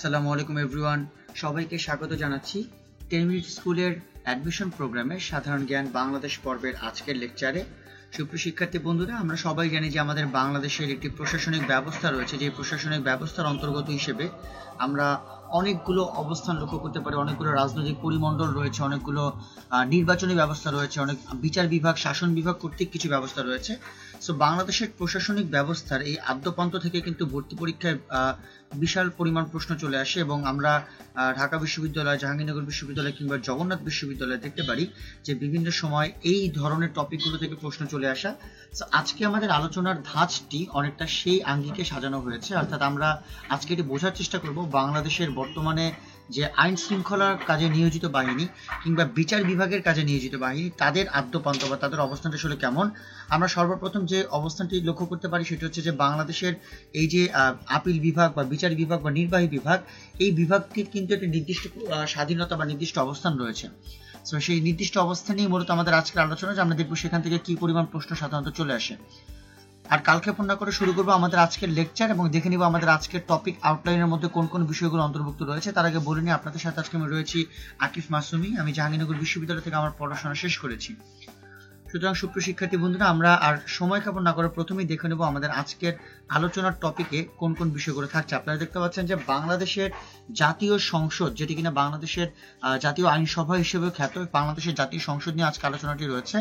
আসসালামু আলাইকুম এভরিওয়ান, সবাইকে স্বাগত জানাচ্ছি 10 মিনিট স্কুলের অ্যাডমিশন প্রোগ্রামে সাধারণ জ্ঞান বাংলাদেশ পর্বের আজকের লেকচারে। সুপ্রিয় শিক্ষার্থী বন্ধুরা, আমরা সবাই জানি যে আমাদের বাংলাদেশের একটি প্রশাসনিক ব্যবস্থা রয়েছে, যে প্রশাসনিক ব্যবস্থার অন্তর্গত হিসেবে আমরা অনেকগুলো অবস্থান লক্ষ্য করতে পারি। অনেকগুলো রাজনৈতিক পরিমণ্ডল রয়েছে, অনেকগুলো নির্বাচনী ব্যবস্থা রয়েছে, অনেক বিচার বিভাগ, শাসন বিভাগ কর্তৃক কিছু ব্যবস্থা রয়েছে। সো বাংলাদেশের প্রশাসনিক ব্যবস্থার এই আদ্যপ্রান্ত থেকে কিন্তু ভর্তি পরীক্ষায় বিশাল পরিমাণ প্রশ্ন চলে আসে এবং আমরা ঢাকা বিশ্ববিদ্যালয়, জাহাঙ্গীরনগর বিশ্ববিদ্যালয় কিংবা জগন্নাথ বিশ্ববিদ্যালয়ে দেখতে পারি যে বিভিন্ন সময় এই ধরনের টপিকগুলো থেকে প্রশ্ন চলে আসা। সো আজকে আমাদের আলোচনার ধাঁচটি অনেকটা সেই আঙ্গিকে সাজানো হয়েছে, অর্থাৎ আমরা আজকে এটি বোঝার চেষ্টা করব বাংলাদেশের বর্তমানে যে আইন শৃঙ্খলার কাজে নিয়োজিত বাহিনী কিংবা বিচার বিভাগের কাজে নিয়োজিত বাহিনী, তাদের আদ্যপ্রান্ত বা তাদের অবস্থানটা আসলে কেমন। আমরা সর্বপ্রথম যে অবস্থানটি লক্ষ্য করতে পারি সেটি হচ্ছে যে বাংলাদেশের এই যে আপিল বিভাগ বা বিচার বিভাগ বা নির্বাহী বিভাগ, এই বিভাগটির কিন্তু একটি নির্দিষ্ট স্বাধীনতা বা নির্দিষ্ট অবস্থান রয়েছে। সো সেই নির্দিষ্ট অবস্থানেই মূলত আমাদের আজকের আলোচনা, যে আমরা দেখবো সেখান থেকে কি পরিমাণ প্রশ্ন সাধারণত চলে আসে। আর কালক্ষেপণ না করে শুরু করবো আমাদের আজকের লেকচার এবং দেখে নিব আমাদের আজকের টপিক আউটলাইনের মধ্যে কোন কোন বিষয়গুলো অন্তর্ভুক্ত রয়েছে। তার আগে বলে নিই, আপনাদের সাথে আজকে আমি রয়েছি আকিফ মাসুমি। আমি জাহাঙ্গীরনগর বিশ্ববিদ্যালয় থেকে আমার পড়াশোনা শেষ করেছি। সুতরাং সুপ্রিয় শিক্ষার্থী বন্ধুরা, আমরা আর সময় ক্ষেপণ না করে প্রথমেই দেখে নেব আমাদের আজকের আলোচনার টপিকে কোন কোন বিষয়গুলো থাকছে। আপনারা দেখতে পাচ্ছেন যে বাংলাদেশের জাতীয় সংসদ, যেটি কিনা বাংলাদেশের জাতীয় আইনসভা হিসেবে খ্যাত, বাংলাদেশের জাতীয় সংসদ নিয়ে আজকে আলোচনাটি রয়েছে।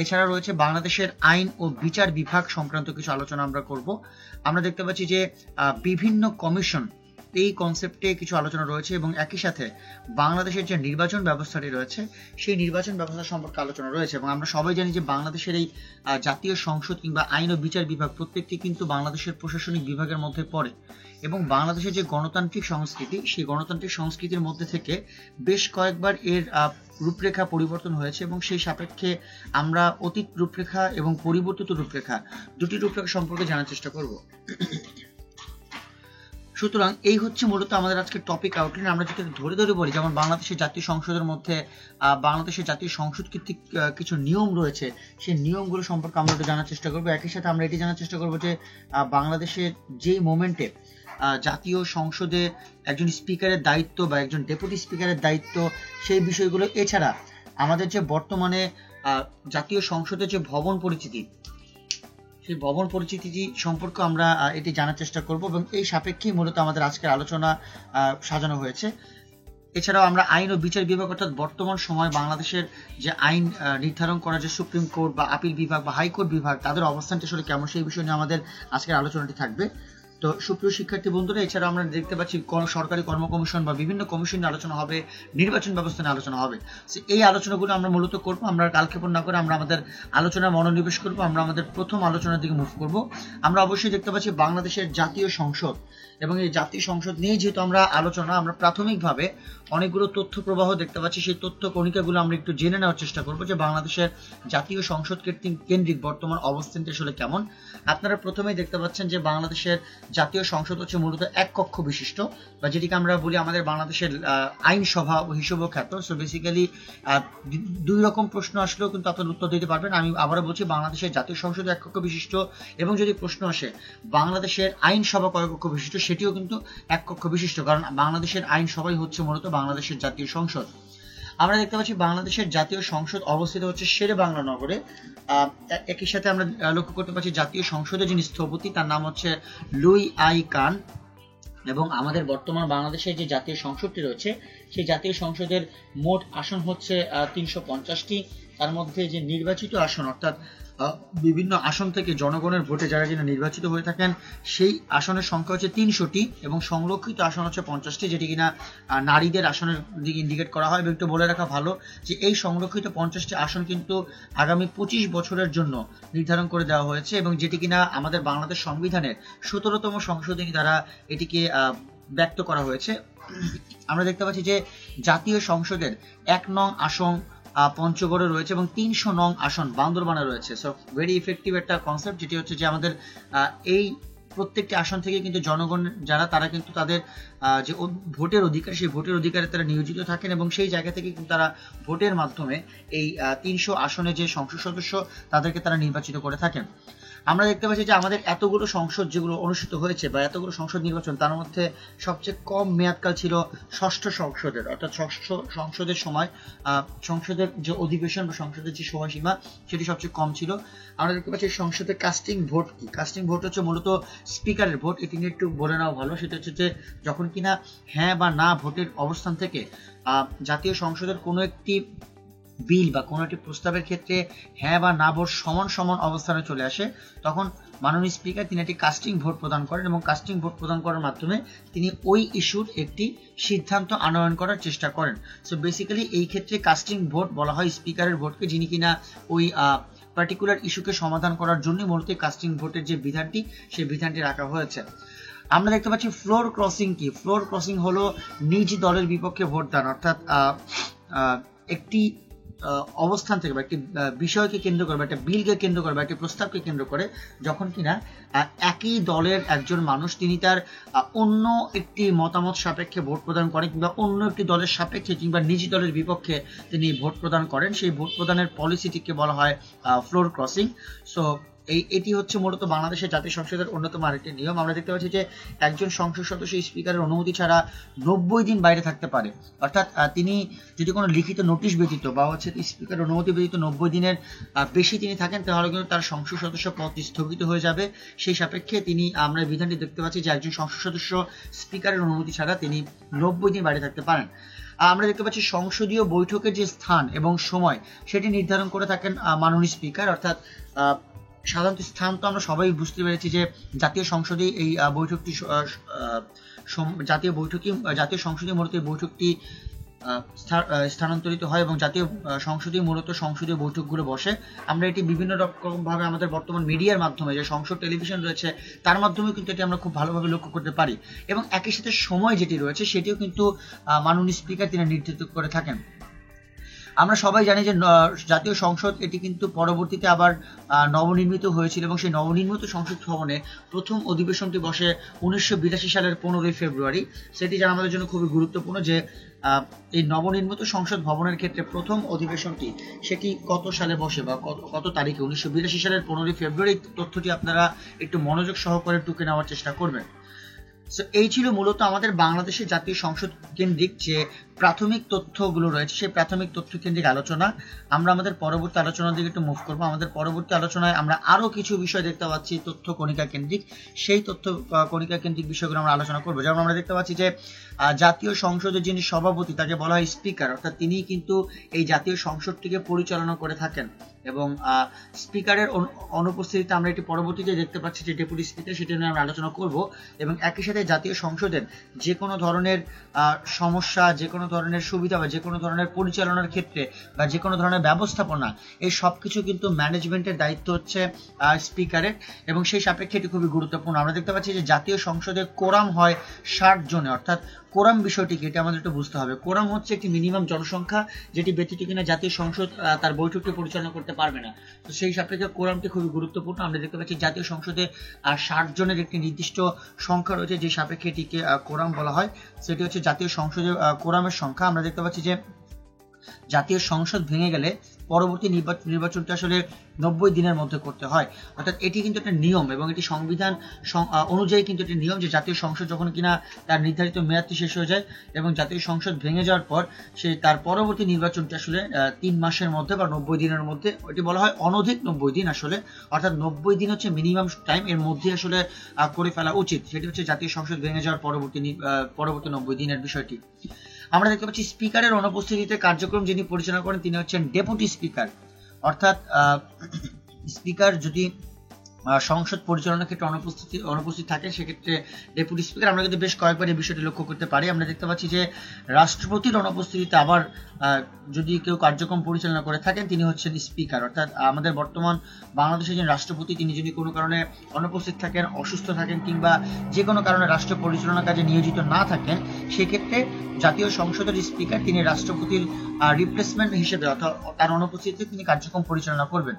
এছাড়া রয়েছে বাংলাদেশের আইন ও বিচার বিভাগ সংক্রান্ত কিছু আলোচনা আমরা করব। আমরা দেখতে পাচ্ছি যে বিভিন্ন কমিশন, এই কনসেপ্টে কিছু আলোচনা রয়েছে এবং একই সাথে বাংলাদেশের যে নির্বাচন ব্যবস্থাটি রয়েছে সেই নির্বাচন ব্যবস্থা সম্পর্কে আলোচনা রয়েছে। এবং আমরা সবাই জানি যে বাংলাদেশের এই জাতীয় সংসদ কিংবা আইন ও বিচার বিভাগ প্রত্যেকটি কিন্তু বাংলাদেশের প্রশাসনিক বিভাগের মধ্যে পড়ে এবং বাংলাদেশের যে গণতান্ত্রিক সংস্কৃতি, সেই গণতান্ত্রিক সংস্কৃতির মধ্যে থেকে বেশ কয়েকবার এর রূপরেখা পরিবর্তন হয়েছে এবং সেই সাপেক্ষে আমরা অতীত রূপরেখা এবং পরিবর্তিত রূপরেখা, দুটি রূপরেখা সম্পর্কে জানার চেষ্টা করব। সুতরাং এই হচ্ছে মূলত আমাদের আজকে টপিক আউটলাইন। আমরা যদি ধরে ধরে বলি, যেমন বাংলাদেশের জাতীয় সংসদের মধ্যে বাংলাদেশের জাতীয় সংসদ কর্তৃক কিছু নিয়ম রয়েছে, সেই নিয়মগুলো সম্পর্কে আমরা একটু জানার চেষ্টা করবো। একই সাথে আমরা এটি জানার চেষ্টা করবো যে বাংলাদেশের যেই মোমেন্টে জাতীয় সংসদে একজন স্পিকারের দায়িত্ব বা একজন ডেপুটি স্পিকারের দায়িত্ব, সেই বিষয়গুলো। এছাড়া আমাদের যে বর্তমানে জাতীয় সংসদের যে ভবন পরিচিতি, সেই ভবন পরিচিতি সম্পর্কে আমরা এটি জানার চেষ্টা করব এবং এই সাপেক্ষেই মূলত আমাদের আজকের আলোচনা সাজানো হয়েছে। এছাড়াও আমরা আইন ও বিচার বিভাগ, অর্থাৎ বর্তমান সময় বাংলাদেশের যে আইন নির্ধারণ করা যে সুপ্রিম কোর্ট বা আপিল বিভাগ বা হাইকোর্ট বিভাগ, তাদের অবস্থানটা আসলে কেমন, সেই বিষয় নিয়ে আমাদের আজকের আলোচনাটি থাকবে। তো সুপ্রিয় শিক্ষার্থী বন্ধুরা, এছাড়া আমরা দেখতে পাচ্ছি সরকারি কর্ম কমিশন বা বিভিন্ন কমিশন নিয়ে আলোচনা হবে, নির্বাচন ব্যবস্থা নিয়ে আলোচনা হবে। এই আলোচনাগুলো আমরা মূলত করবো। আমরা কালক্ষেপণ না করে আমরা আমাদের আলোচনায় মনোনিবেশ করবো। আমরা আমাদের প্রথম আলোচনার দিকে মুভ করব। আমরা অবশ্যই দেখতে পাচ্ছি বাংলাদেশের জাতীয় সংসদ এবং এই জাতীয় সংসদ নিয়ে যেহেতু আমরা আলোচনা, আমরা প্রাথমিকভাবে অনেকগুলো তথ্য প্রবাহ দেখতে পাচ্ছি। সেই তথ্য কণিকাগুলো আমরা একটু জেনে নেওয়ার চেষ্টা করবো যে বাংলাদেশের জাতীয় সংসদ কেন্দ্রিক বর্তমান অবস্থানটা আসলে কেমন। আপনারা প্রথমেই দেখতে পাচ্ছেন যে বাংলাদেশের জাতীয় সংসদ হচ্ছে মূলত এক কক্ষ বিশিষ্ট, বা যেটিকে আমরা বলি আমাদের বাংলাদেশের আইনসভা হিসেবেও খ্যাত। সো বেসিক্যালি দুই রকম প্রশ্ন আসলেও কিন্তু আপনার উত্তর দিতে পারবেন। আমি আবারও বলছি, বাংলাদেশের জাতীয় সংসদ এক কক্ষ বিশিষ্ট, এবং যদি প্রশ্ন আসে বাংলাদেশের আইনসভা কয় কক্ষ বিশিষ্ট, সেটিও কিন্তু এক কক্ষ বিশিষ্ট, কারণ বাংলাদেশের আইনসভাই হচ্ছে মূলত বাংলাদেশের জাতীয় সংসদ। আমরা দেখতে পাচ্ছি বাংলাদেশের জাতীয় সংসদ অবস্থিত হচ্ছে শেরে বাংলা নগরে। একই সাথে আমরা লক্ষ্য করতে পারছি জাতীয় সংসদের যিনি স্থপতি, তার নাম হচ্ছে লুই আই কান। এবং আমাদের বর্তমান বাংলাদেশের যে জাতীয় সংসদটি রয়েছে, সেই জাতীয় সংসদের মোট আসন হচ্ছে 350টি। তার মধ্যে যে নির্বাচিত আসন, অর্থাৎ বিভিন্ন আসন থেকে জনগণের ভোটে যারা নির্বাচিত হয়ে থাকেন, সেই আসনের সংখ্যা হচ্ছে 300টি এবং সংরক্ষিত আসন হচ্ছে 50টি, যেটি কিনা নারীদের আসনের দিকে ইন্ডিকেট করা হয়। এবং একটু বলে রাখা ভালো যে এই সংরক্ষিত 50টি আসন কিন্তু আগামী 25 বছরের জন্য নির্ধারণ করে দেওয়া হয়েছে এবং যেটি কিনা আমাদের বাংলাদেশ সংবিধানের 17তম সংশোধনী দ্বারা এটিকে ব্যক্ত করা হয়েছে। আমরা দেখতে পাচ্ছি যে জাতীয় সংসদের 1 নং আসন পঞ্চগড়ে রয়েছে এবং 300 নং আসন বান্দরবানে রয়েছে। সো ভেরি ইফেক্টিভ একটা কনসেপ্ট, যেটি হচ্ছে যে আমাদের এই প্রত্যেকটি আসন থেকে কিন্তু জনগণ যারা তারা কিন্তু তাদের যে ভোটের অধিকার, সেই ভোটের অধিকারে তারা নিয়োজিত থাকেন এবং সেই জায়গা থেকে কিন্তু তারা ভোটের মাধ্যমে এই 300 আসনে যে সংসদ সদস্য তাদেরকে তারা নির্বাচিত করে থাকেন। আমরা দেখতে পাচ্ছি যে আমাদের এতগুলো সংসদ যেগুলো অনুষ্ঠিত হয়েছে বা এতগুলো সংসদ নির্বাচন, তার মধ্যে সবচেয়ে কম মেয়াদকাল ছিল ষষ্ঠ সংসদের, অর্থাৎ ষষ্ঠ সংসদের সময় সংসদের যে অধিবেশন বা সংসদের যে সময়সীমা সেটি সবচেয়ে কম ছিল। আমরা দেখতে পাচ্ছি সংসদের কাস্টিং ভোট কি? কাস্টিং ভোট হচ্ছে মূলত স্পিকারের ভোট। এটি নিয়ে একটু বলে নেওয়া ভালো। সেটা হচ্ছে যে যখন কিনা হ্যাঁ বা না ভোটের অবস্থান থেকে জাতীয় সংসদের কোনো একটি বিল বা কোনো একটি প্রস্তাবের ক্ষেত্রে হ্যাঁ বা না ভোট সমান সমান অবস্থানে চলে আসে, তখন মাননীয় স্পিকার তিনি একটি কাস্টিং ভোট প্রদান করেন এবং কাস্টিং ভোট প্রদান করার মাধ্যমে তিনি ওই ইস্যুর একটি সিদ্ধান্ত আনয়ন করার চেষ্টা করেন। সো বেসিক্যালি এই ক্ষেত্রে কাস্টিং ভোট বলা হয় স্পিকারের ভোটকে, যিনি কিনা ওই পার্টিকুলার ইস্যুকে সমাধান করার জন্য মূলত কাস্টিং ভোটের যে বিধানটি সেই বিধানটি রাখা হয়েছে। আমরা দেখতে পাচ্ছি ফ্লোর ক্রসিং কি? ফ্লোর ক্রসিং হলো নিজ দলের বিপক্ষে ভোটদান, অর্থাৎ একটি অবস্থান থেকে বা একটি বিষয়কে কেন্দ্র করে বা একটা বিলকে কেন্দ্র করে বা একটি প্রস্তাবকে কেন্দ্র করে যখন কিনা একই দলের একজন মানুষ তিনি তার অন্য একটি মতামত সাপেক্ষে ভোট প্রদান করেন কিংবা অন্য একটি দলের সাপেক্ষে কিংবা নিজ দলের বিপক্ষে তিনি ভোট প্রদান করেন, সেই ভোট প্রদানের পলিসিটিকে বলা হয় ফ্লোর ক্রসিং। সো এটি হচ্ছে মূলত বাংলাদেশের জাতীয় সংসদের অন্যতম আরেকটি নিয়ম। আমরা দেখতে পাচ্ছি যে একজন সংসদ সদস্য স্পিকারের অনুমতি ছাড়া 90 দিন বাইরে থাকতে পারে, অর্থাৎ তিনি যদি কোনো লিখিত নোটিশ ব্যতীত বা হচ্ছে স্পিকারের অনুমতি ব্যতীত 90 দিনের বেশি তিনি থাকেন, তাহলে কিন্তু তার সংসদ সদস্য পদ স্থগিত হয়ে যাবে। সেই সাপেক্ষে তিনি, আমরা বিধানটি দেখতে পাচ্ছি যে একজন সংসদ সদস্য স্পিকারের অনুমতি ছাড়া তিনি 90 দিন বাইরে থাকতে পারেন। আমরা দেখতে পাচ্ছি সংসদীয় বৈঠকের যে স্থান এবং সময় সেটি নির্ধারণ করে থাকেন মাননীয় স্পিকার, অর্থাৎ সাধারণত স্থান তো আমরা সবাই বুঝতে পেরেছি যে জাতীয় সংসদে এই বৈঠকটি জাতীয় সংসদে মূলত এই বৈঠকটি স্থানান্তরিত হয় এবং জাতীয় সংসদে মূলত সংসদীয় বৈঠকগুলো বসে। আমরা এটি বিভিন্ন রকমভাবে আমাদের বর্তমান মিডিয়ার মাধ্যমে যে সংসদ টেলিভিশন রয়েছে তার মাধ্যমে কিন্তু এটি আমরা খুব ভালোভাবে লক্ষ্য করতে পারি এবং একই সাথে সময় যেটি রয়েছে সেটিও কিন্তু মাননীয় স্পিকার তিনি নির্ধারিত করে থাকেন। আমরা সবাই জানি যে জাতীয় সংসদ এটি কিন্তু পরবর্তীতে আবার নবনির্মিত হয়েছিল এবং সেই নবনির্মিত সংসদ ভবনে প্রথম অধিবেশনটি বসে 1982 সালের 15 ফেব্রুয়ারি। সেটি জানা আমাদের জন্য খুবই গুরুত্বপূর্ণ যে এই নবনির্মিত সংসদ ভবনের ক্ষেত্রে প্রথম অধিবেশনটি সেটি কত সালে বসে বা কত তারিখে। 1982 সালের 15 ফেব্রুয়ারি। তথ্যটি আপনারা একটু মনোযোগ সহকারে টুকে নেওয়ার চেষ্টা করবেন। সো এই ছিল মূলত আমাদের বাংলাদেশের জাতীয় সংসদ কেন্দ্রিক যে প্রাথমিক তথ্যগুলো রয়েছে সেই প্রাথমিক তথ্য কেন্দ্রিক আলোচনা। আমরা আমাদের পরবর্তী আলোচনার দিকে একটু মুভ করবো। আমাদের পরবর্তী আলোচনায় আমরা আরো কিছু বিষয় দেখতে পাচ্ছি তথ্য কণিকা কেন্দ্রিক, সেই তথ্য কণিকা কেন্দ্রিক বিষয়গুলো আমরা আলোচনা করবো। যেমন আমরা দেখতে পাচ্ছি যে জাতীয় সংসদের যিনি সভাপতি তাকে বলা হয় স্পিকার, অর্থাৎ তিনি কিন্তু এই জাতীয় সংসদটিকে পরিচালনা করে থাকেন এবং স্পিকারের অনুপস্থিতিতে আমরা এটি পরবর্তীতে দেখতে পাচ্ছি যে ডেপুটি স্পিকার, সেটা নিয়ে আমরা আলোচনা করব। এবং একই সাথে জাতীয় সংসদের যে কোনো ধরনের সমস্যা, যে কোনো ধরনের সুবিধা বা যে কোনো ধরনের পরিচালনার ক্ষেত্রে বা যে কোনো ধরনের ব্যবস্থাপনা, এই সব কিছু কিন্তু ম্যানেজমেন্টের দায়িত্ব হচ্ছে স্পিকারের এবং সেই সাপেক্ষে এটি খুবই গুরুত্বপূর্ণ। আমরা দেখতে পাচ্ছি যে জাতীয় সংসদে কোরাম হয় 60 জনে, অর্থাৎ কোরাম বিষয়টিকে এটা আমাদের একটু বুঝতে হবে। কোরাম হচ্ছে একটি মিনিমাম জনসংখ্যা যেটি ব্যতীত কিনা জাতীয় সংসদ তার বৈঠকটি পরিচালনা করতে পারবে না। তো সেই সাপেক্ষে কোরামটি খুবই গুরুত্বপূর্ণ। আমরা দেখতে পাচ্ছি জাতীয় সংসদে 60 জনের একটি নির্দিষ্ট সংখ্যা রয়েছে যে সাপেক্ষে এটিকে কোরাম বলা হয়, সেটি হচ্ছে জাতীয় সংসদের কোরামের সংখ্যা। আমরা দেখতে পাচ্ছি যে জাতীয় সংসদ ভেঙে গেলে পরবর্তী নির্বাচনটা আসলে 90 দিনের মধ্যে করতে হয়, অর্থাৎ এটি কিন্তু একটা নিয়ম এবং এটি সংবিধান অনুযায়ী কিন্তু একটি নিয়ম যে জাতীয় সংসদ যখন কিনা তার নির্ধারিত মেয়াদটি শেষ হয়ে যায় এবং জাতীয় সংসদ ভেঙে যাওয়ার পর সে তার পরবর্তী নির্বাচনটা আসলে 3 মাসের মধ্যে বা 90 দিনের মধ্যে, এটি বলা হয় অনধিক 90 দিন আসলে, অর্থাৎ 90 দিন হচ্ছে মিনিমাম টাইম, এর মধ্যে আসলে করে ফেলা উচিত। সেটি হচ্ছে জাতীয় সংসদ ভেঙে যাওয়ার পরবর্তী 90 দিনের বিষয়টি। আমরা দেখতে পাচ্ছি স্পিকারের অনুপস্থিতিতে কার্যক্রম যিনি পরিচালনা করেন তিনি হচ্ছেন ডেপুটি স্পিকার, অর্থাৎ স্পিকার যদি সংসদ পরিচালনার ক্ষেত্রে অনুপস্থিত থাকে সেক্ষেত্রে ডেপুটি স্পিকার। আমরা কিন্তু বেশ কয়েকবার এই বিষয়টি লক্ষ্য করতে পারি। আমরা দেখতে পাচ্ছি যে রাষ্ট্রপতির অনুপস্থিতিতে আবার যদি কেউ কার্যক্রম পরিচালনা করে থাকেন তিনি হচ্ছেন স্পিকার, অর্থাৎ আমাদের বর্তমান বাংলাদেশের যে রাষ্ট্রপতি তিনি যদি কোনো কারণে অনুপস্থিত থাকেন, অসুস্থ থাকেন কিংবা যে কোনো কারণে রাষ্ট্র পরিচালনা কাজে নিয়োজিত না থাকেন, সেক্ষেত্রে জাতীয় সংসদের স্পিকার তিনি রাষ্ট্রপতির রিপ্লেসমেন্ট হিসেবে অর্থাৎ তার অনুপস্থিতিতে তিনি কার্যক্রম পরিচালনা করবেন।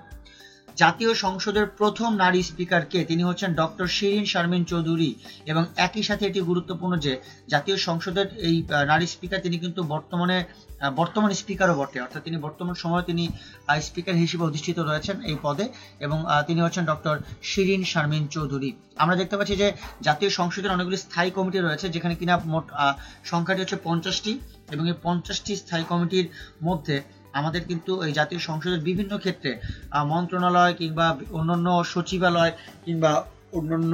জাতীয় সংসদের প্রথম নারী স্পিকার কে? তিনি হচ্ছেন ডক্টর শিরিন শারমিন চৌধুরী। এবং একই সাথে এটি গুরুত্বপূর্ণ যে জাতীয় সংসদের এই নারী স্পিকার তিনি কিন্তু বর্তমান স্পিকারও বটে, অর্থাৎ তিনি বর্তমান সময়ে তিনি স্পিকার হিসেবে অধিষ্ঠিত রয়েছেন এই পদে, এবং তিনি হচ্ছেন ডক্টর শিরিন শারমিন চৌধুরী। আমরা দেখতে পাচ্ছি যে জাতীয় সংসদের অনেকগুলি স্থায়ী কমিটি রয়েছে, যেখানে কিনা মোট সংখ্যাটি হচ্ছে 50টি, এবং এই 50টি স্থায়ী কমিটির মধ্যে আমাদের কিন্তু এই জাতীয় সংসদের বিভিন্ন ক্ষেত্রে মন্ত্রণালয় কিংবা অন্যান্য সচিবালয় কিংবা অন্যান্য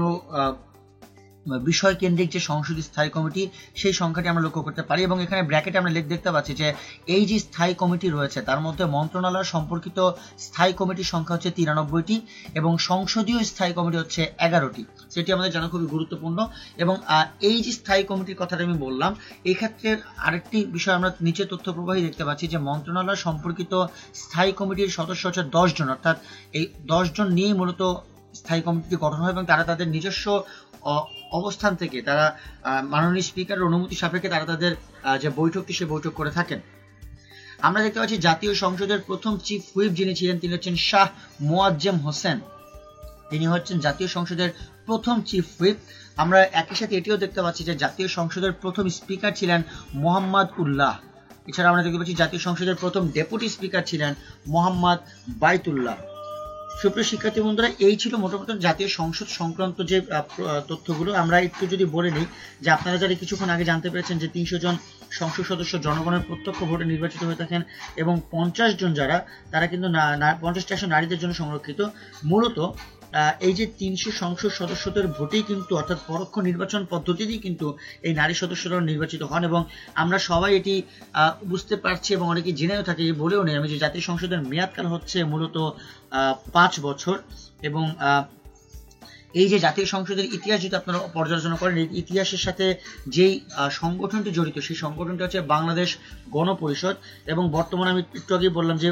বিষয় কেন্দ্রিক যে সংসদীয় স্থায়ী কমিটি, সেই সংখ্যাটি আমরা লক্ষ্য করতে পারি। এবং এখানে ব্র্যাকেটে আমরা দেখতে পাচ্ছি যে এই যে স্থায়ী কমিটি রয়েছে তার মধ্যে মন্ত্রণালয় সম্পর্কিত স্থায়ী কমিটির সংখ্যা হচ্ছে 93টি এবং সংসদীয় স্থায়ী কমিটি হচ্ছে 11টি। সেটি আমাদের জানা খুবই গুরুত্বপূর্ণ। এবং এই যে স্থায়ী কমিটির কথাটা আমি বললাম, এই ক্ষেত্রে আরেকটি বিষয় আমরা নিচে তথ্য প্রবাহী দেখতে পাচ্ছি যে মন্ত্রণালয় সম্পর্কিত স্থায়ী কমিটির সদস্য হচ্ছে 10 জন, অর্থাৎ এই 10 জন নিয়েই মূলত স্থায়ী কমিটি গঠন হয়, এবং তারা তাদের নিজস্ব অবস্থান থেকে তারা মাননীয় স্পিকারের অনুমতি সাপেক্ষে তারা তাদের যে বৈঠকটি সে বৈঠক করে থাকেন। আমরা দেখতে পাচ্ছি জাতীয় সংসদের প্রথম চিফ হুইপ যিনি ছিলেন তিনি হচ্ছেন শাহ মোয়াজ্জেম হোসেন। তিনি হচ্ছেন জাতীয় সংসদের প্রথম চিফ হুইপ। আমরা একই সাথে এটিও দেখতে পাচ্ছি যে জাতীয় সংসদের প্রথম স্পিকার ছিলেন মোহাম্মদ উল্লাহ। এছাড়া আমরা দেখতে পাচ্ছি জাতীয় সংসদের প্রথম ডেপুটি স্পিকার ছিলেন মোহাম্মদ বাইতুল্লাহ। সুপ্রিয় শিক্ষার্থী বন্ধুরা, এই ছিল মোটামুটি জাতীয় সংসদ সংক্রান্ত যে তথ্যগুলো। আমরা একটু যদি বলে নিই যে আপনারা যারা কিছুক্ষণ আগে জানতে পেরেছেন যে 300 জন সংসদ সদস্য জনগণের প্রত্যক্ষ ভোটে নির্বাচিত হয়ে থাকেন, এবং 50 জন যারা তারা কিন্তু 50টি আসন নারীদের জন্য সংরক্ষিত। মূলত এই যে 300 সংসদ সদস্যদের ভোটেই কিন্তু, অর্থাৎ পরোক্ষ নির্বাচন পদ্ধতিতেই কিন্তু এই নারী সদস্যরা নির্বাচিত হন। এবং আমরা সবাই এটি বুঝতে পারছি এবং অনেকে জেনেও থাকে, বলেও নেই আমি, যে জাতীয় সংসদের মেয়াদকাল হচ্ছে মূলত 5 বছর। এবং এই যে জাতীয় সংসদের ইতিহাস যদি আপনারা পর্যালোচনা করেন, এই ইতিহাসের সাথে যেই সংগঠনটি জড়িত সেই সংগঠনটি হচ্ছে বাংলাদেশ গণপরিষদ। এবং বর্তমানে আমি একটু আগে বললাম যে